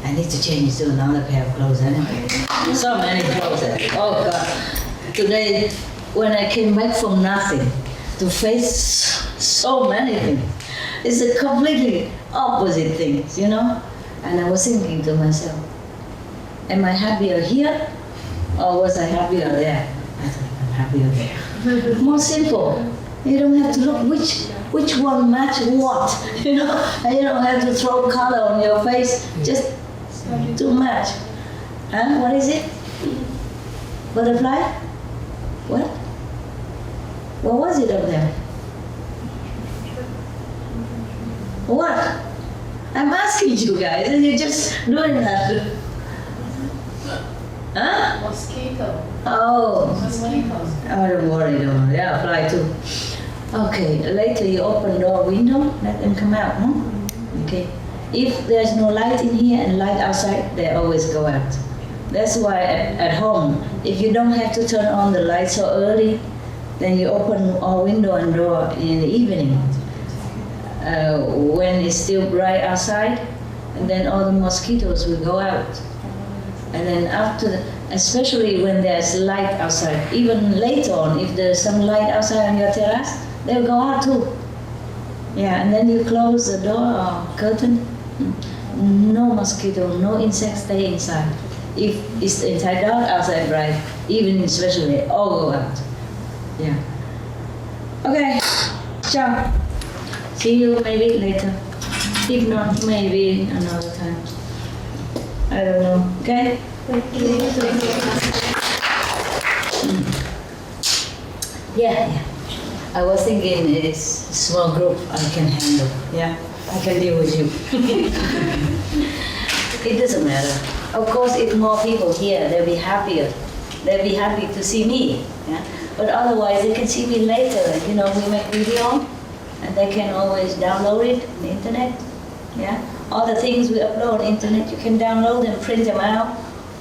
I need to change to another pair of clothes anyway. So many clothes. Oh God. Today, when I came back from nothing to face so many things, it's a completely opposite things, And I was thinking to myself, am I happier here or was I happier there? I thought I'm happier there. More simple. You don't have to look which one match what, And you don't have to throw color on your face just to match. Huh? What is it? Butterfly? What? What was it up there? What? I'm asking you guys, and you're just doing that. Huh? Mosquito. Oh. Mosquitoes. Oh, don't worry. Yeah, fly too. Okay, later you open door, window, let them come out, huh? Okay. If there's no light in here and light outside, they always go out. That's why at home, if you don't have to turn on the light so early, then you open all window and door in the evening. When it's still bright outside, and then all the mosquitoes will go out. And then after, especially when there's light outside, even later on, if there's some light outside on your terrace, they'll go out too. Yeah, and then you close the door or curtain. No mosquito, no insects stay inside. If it's inside dark, outside bright, even especially, all go out. Yeah. Okay, ciao. See you maybe later. If not, maybe another time. I don't know. Okay? Yeah. I was thinking it's a small group I can handle. Yeah, I can deal with you. It doesn't matter. Of course, if more people here, they'll be happier. They'll be happy to see me. Yeah? But otherwise, they can see me later. We make video, and they can always download it on the internet. Yeah. All the things we upload on the internet, you can download and print them out,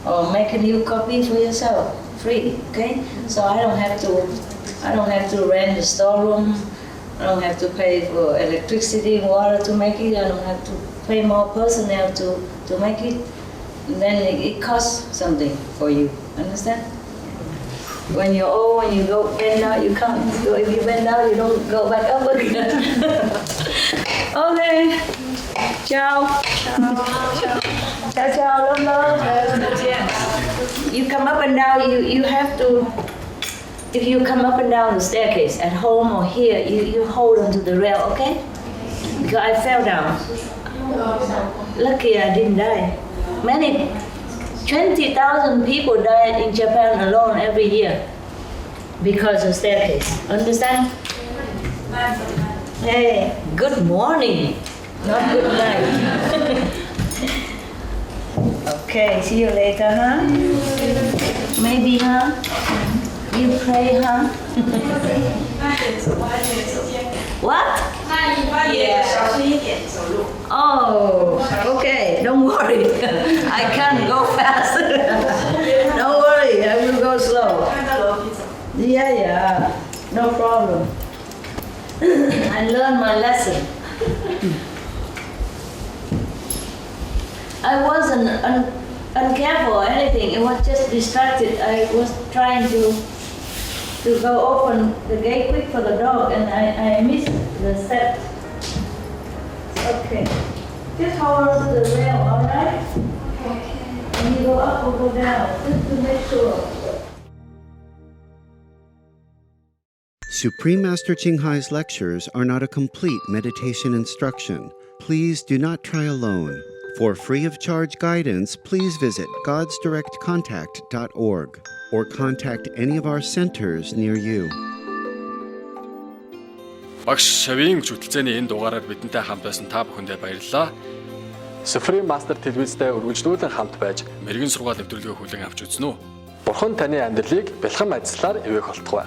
or make a new copy for yourself, free. Okay? So I don't have to rent a storeroom. I don't have to pay for electricity and water to make it. I don't have to pay more personnel to make it. And then it costs something for you. Understand? When you're old, when you go bend down, you can't. If you bend down, you don't go back up again. Okay. Ciao. Ciao. Love. You come up and down. You have to. If you come up and down the staircase at home or here, you hold onto the rail, okay? Because I fell down. Lucky I didn't die. 20,000 people die in Japan alone every year because of staircase. Understand? Hey, good morning, not good night. Okay, see you later, huh? Maybe, huh? You pray, huh? What? Oh, okay, don't worry. I can't go fast. Don't worry, I will go slow. Yeah. No problem. I learned my lesson. I wasn't uncareful or anything. It was just distracted. I was trying to go open the gate quick for the dog, and I missed the step. Okay. Just hold on to the rail, all right? Okay. And you go up or go down, just to make sure. Supreme Master Ching Hai's lectures are not a complete meditation instruction. Please do not try alone. For free of charge guidance, please visit godsdirectcontact.org or contact any of our centers near you. Багш шавийн хөтөлцөөний энэ дугаараар бидэнтэй хамт байсан та бүхэндээ баярлалаа. Supreme Master телевизтэй үргэлжлүүлэн хамт байж Мэргэн сургаал нэвтрүүлгээ хүлээн авч үзнэ үү? Бурхан таны амьдралыг бэлхэн ажиллаар эвээх болтугай.